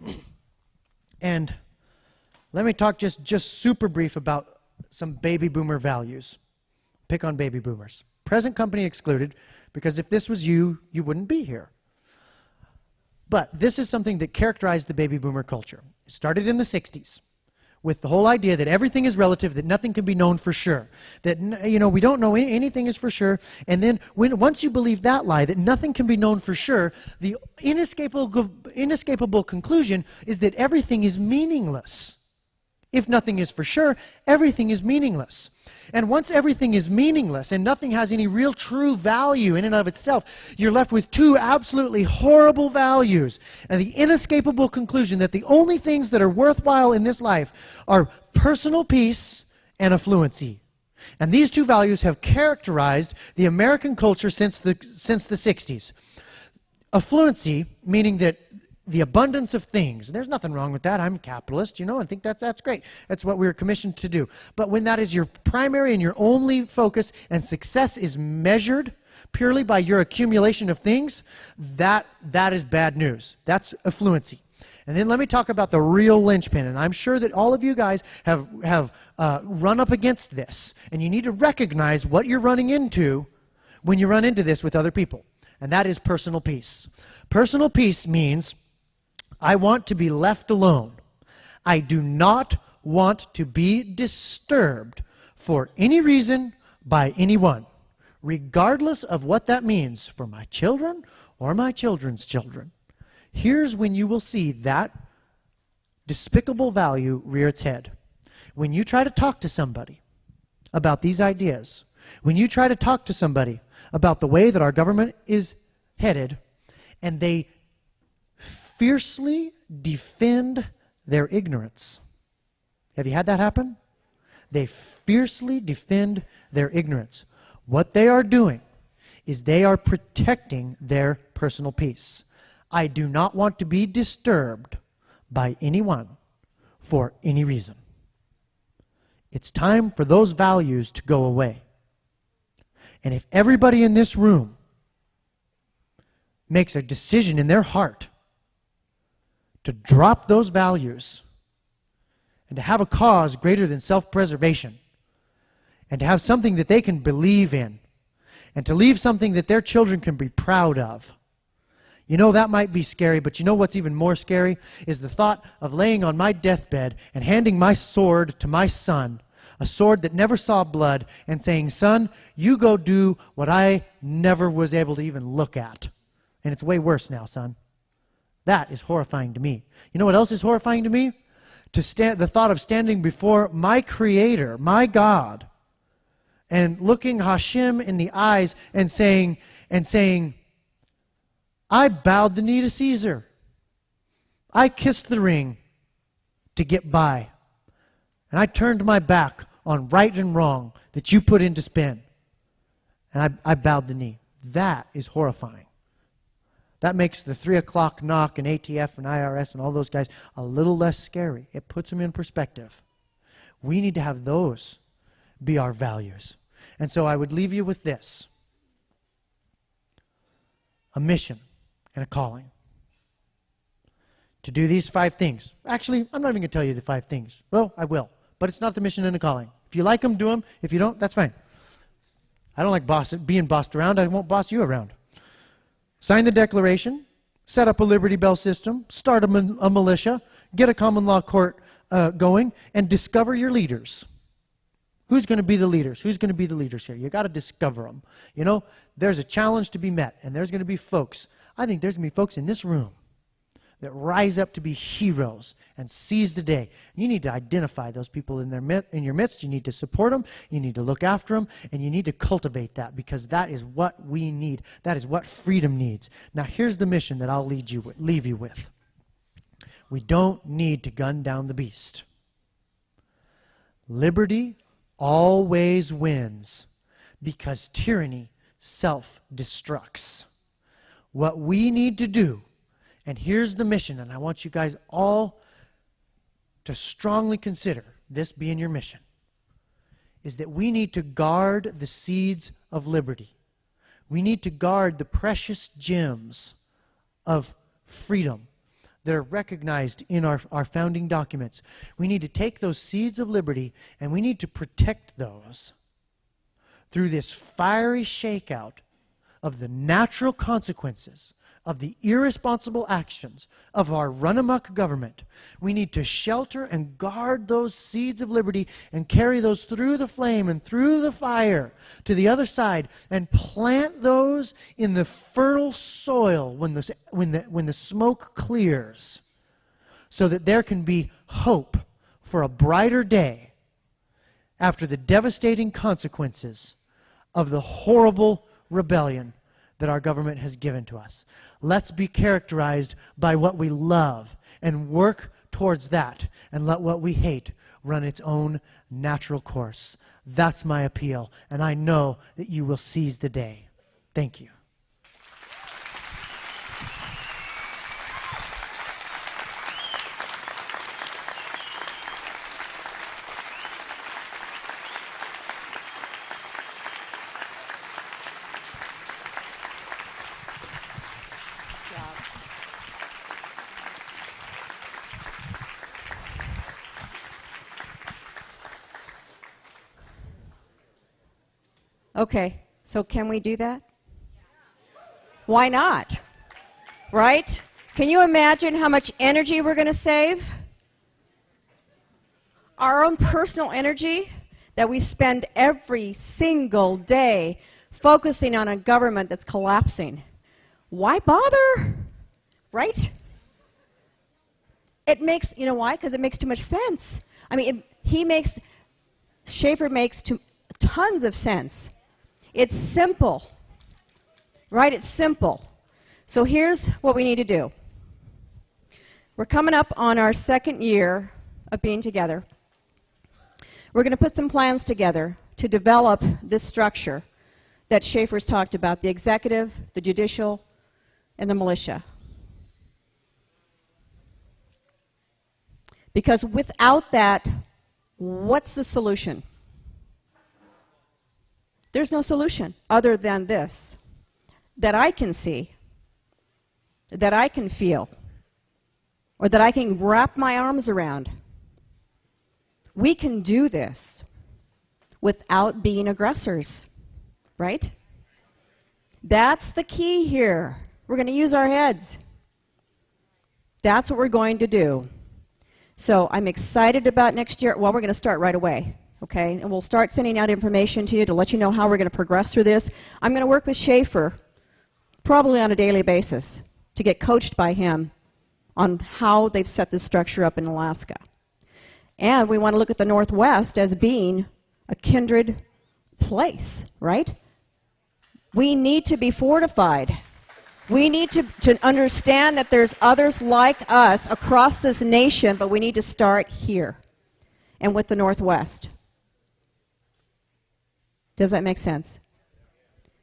let me talk just super brief about some baby boomer values. Pick on baby boomers. Present company excluded, because if this was you, you wouldn't be here. But this is something that characterized the baby boomer culture. It started in the 60s. With the whole idea that everything is relative, that nothing can be known for sure, that we don't know anything is for sure, and then once you believe that lie, that nothing can be known for sure, the inescapable conclusion is that everything is meaningless. If nothing is for sure, everything is meaningless. And once everything is meaningless and nothing has any real true value in and of itself, you're left with two absolutely horrible values and the inescapable conclusion that the only things that are worthwhile in this life are personal peace and affluency. And these two values have characterized the American culture since the 60s. Affluency, meaning that the abundance of things. There's nothing wrong with that. I'm a capitalist, I think that's great. That's what we're commissioned to do. But when that is your primary and your only focus and success is measured purely by your accumulation of things, that is bad news. That's affluency. And then let me talk about the real linchpin. And I'm sure that all of you guys have run up against this. And you need to recognize what you're running into when you run into this with other people. And that is personal peace. Personal peace means I want to be left alone. I do not want to be disturbed for any reason by anyone, regardless of what that means for my children or my children's children. Here's when you will see that despicable value rear its head. When you try to talk to somebody about these ideas, when you try to talk to somebody about the way that our government is headed, and they fiercely defend their ignorance. Have you had that happen? They fiercely defend their ignorance. What they are doing is they are protecting their personal peace. I do not want to be disturbed by anyone for any reason. It's time for those values to go away. And if everybody in this room makes a decision in their heart to drop those values and to have a cause greater than self-preservation and to have something that they can believe in and to leave something that their children can be proud of. That might be scary, but you know what's even more scary is the thought of laying on my deathbed and handing my sword to my son, a sword that never saw blood, and saying, son, you go do what I never was able to even look at. And it's way worse now, son. That is horrifying to me. You know what else is horrifying to me? the thought of standing before my Creator, my God, and looking Hashem in the eyes and saying, I bowed the knee to Caesar. I kissed the ring to get by. And I turned my back on right and wrong that you put into spin. And I bowed the knee. That is horrifying. That makes the 3 o'clock knock and ATF and IRS and all those guys a little less scary. It puts them in perspective. We need to have those be our values. And so I would leave you with this: a mission and a calling to do these 5 things. Actually, I'm not even going to tell you the 5 things. Well, I will. But it's not the mission and the calling. If you like them, do them. If you don't, that's fine. I don't like being bossed around. I won't boss you around. Sign the Declaration, set up a Liberty Bell system, start a militia, get a common law court going, and discover your leaders. Who's going to be the leaders? Who's going to be the leaders here? You got to discover them. You know, there's a challenge to be met, and there's going to be folks. I think there's going to be folks in this room that rise up to be heroes and seize the day. You need to identify those people in your midst. You need to support them. You need to look after them, and you need to cultivate that, because that is what we need. That is what freedom needs. Now, here's the mission that I'll leave you with. We don't need to gun down the beast. Liberty always wins, because tyranny self-destructs. What we need to do, and here's the mission, and I want you guys all to strongly consider this being your mission, is that we need to guard the seeds of liberty. We need to guard the precious gems of freedom that are recognized in our founding documents. We need to take those seeds of liberty and we need to protect those through this fiery shakeout of the natural consequences of the irresponsible actions of our run-amok government. We need to shelter and guard those seeds of liberty and carry those through the flame and through the fire to the other side and plant those in the fertile soil when the smoke clears, so that there can be hope for a brighter day after the devastating consequences of the horrible rebellion that our government has given to us. Let's be characterized by what we love and work towards that, and let what we hate run its own natural course. That's my appeal, and I know that you will seize the day. Thank you. Okay, so can we do that? Why not? Right? Can you imagine how much energy we're going to save? Our own personal energy that we spend every single day focusing on a government that's collapsing. Why bother? Right? It makes, you know why? Because it makes too much sense. I mean, Schaeffer makes tons of sense. It's simple, right? It's simple. So here's what we need to do. We're coming up on our 2nd year of being together. We're going to put some plans together to develop this structure that Schaeffer's talked about: the executive, the judicial, and the militia. Because without that, what's the solution? There's no solution other than this, that I can see, that I can feel, or that I can wrap my arms around. We can do this without being aggressors, right? That's the key here. We're going to use our heads. That's what we're going to do. So I'm excited about next year. Well, we're going to start right away. Okay, and we'll start sending out information to you to let you know how we're going to progress through this. I'm going to work with Schaeffer probably on a daily basis to get coached by him on how they've set this structure up in Alaska. And we want to look at the Northwest as being a kindred place, right? We need to be fortified. We need to understand that there's others like us across this nation, but we need to start here and with the Northwest. Does that make sense?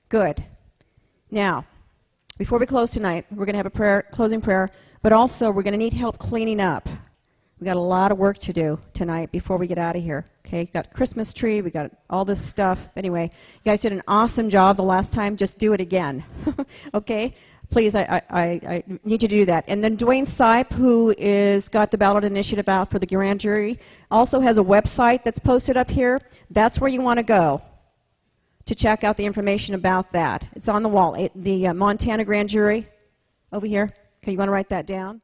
Good. Now, before we close tonight, we're going to have a prayer, closing prayer, but also we're going to need help cleaning up. We got a lot of work to do tonight before we get out of here. Okay, got a Christmas tree, we got all this stuff. Anyway, you guys did an awesome job the last time. Just do it again. Okay, please, I need you to do that. And then Dwayne Sipe, who is got the ballot initiative out for the grand jury, also has a website that's posted up here. That's where you want to go to check out the information about that. It's on the wall. The Montana grand jury over here. Okay, you want to write that down?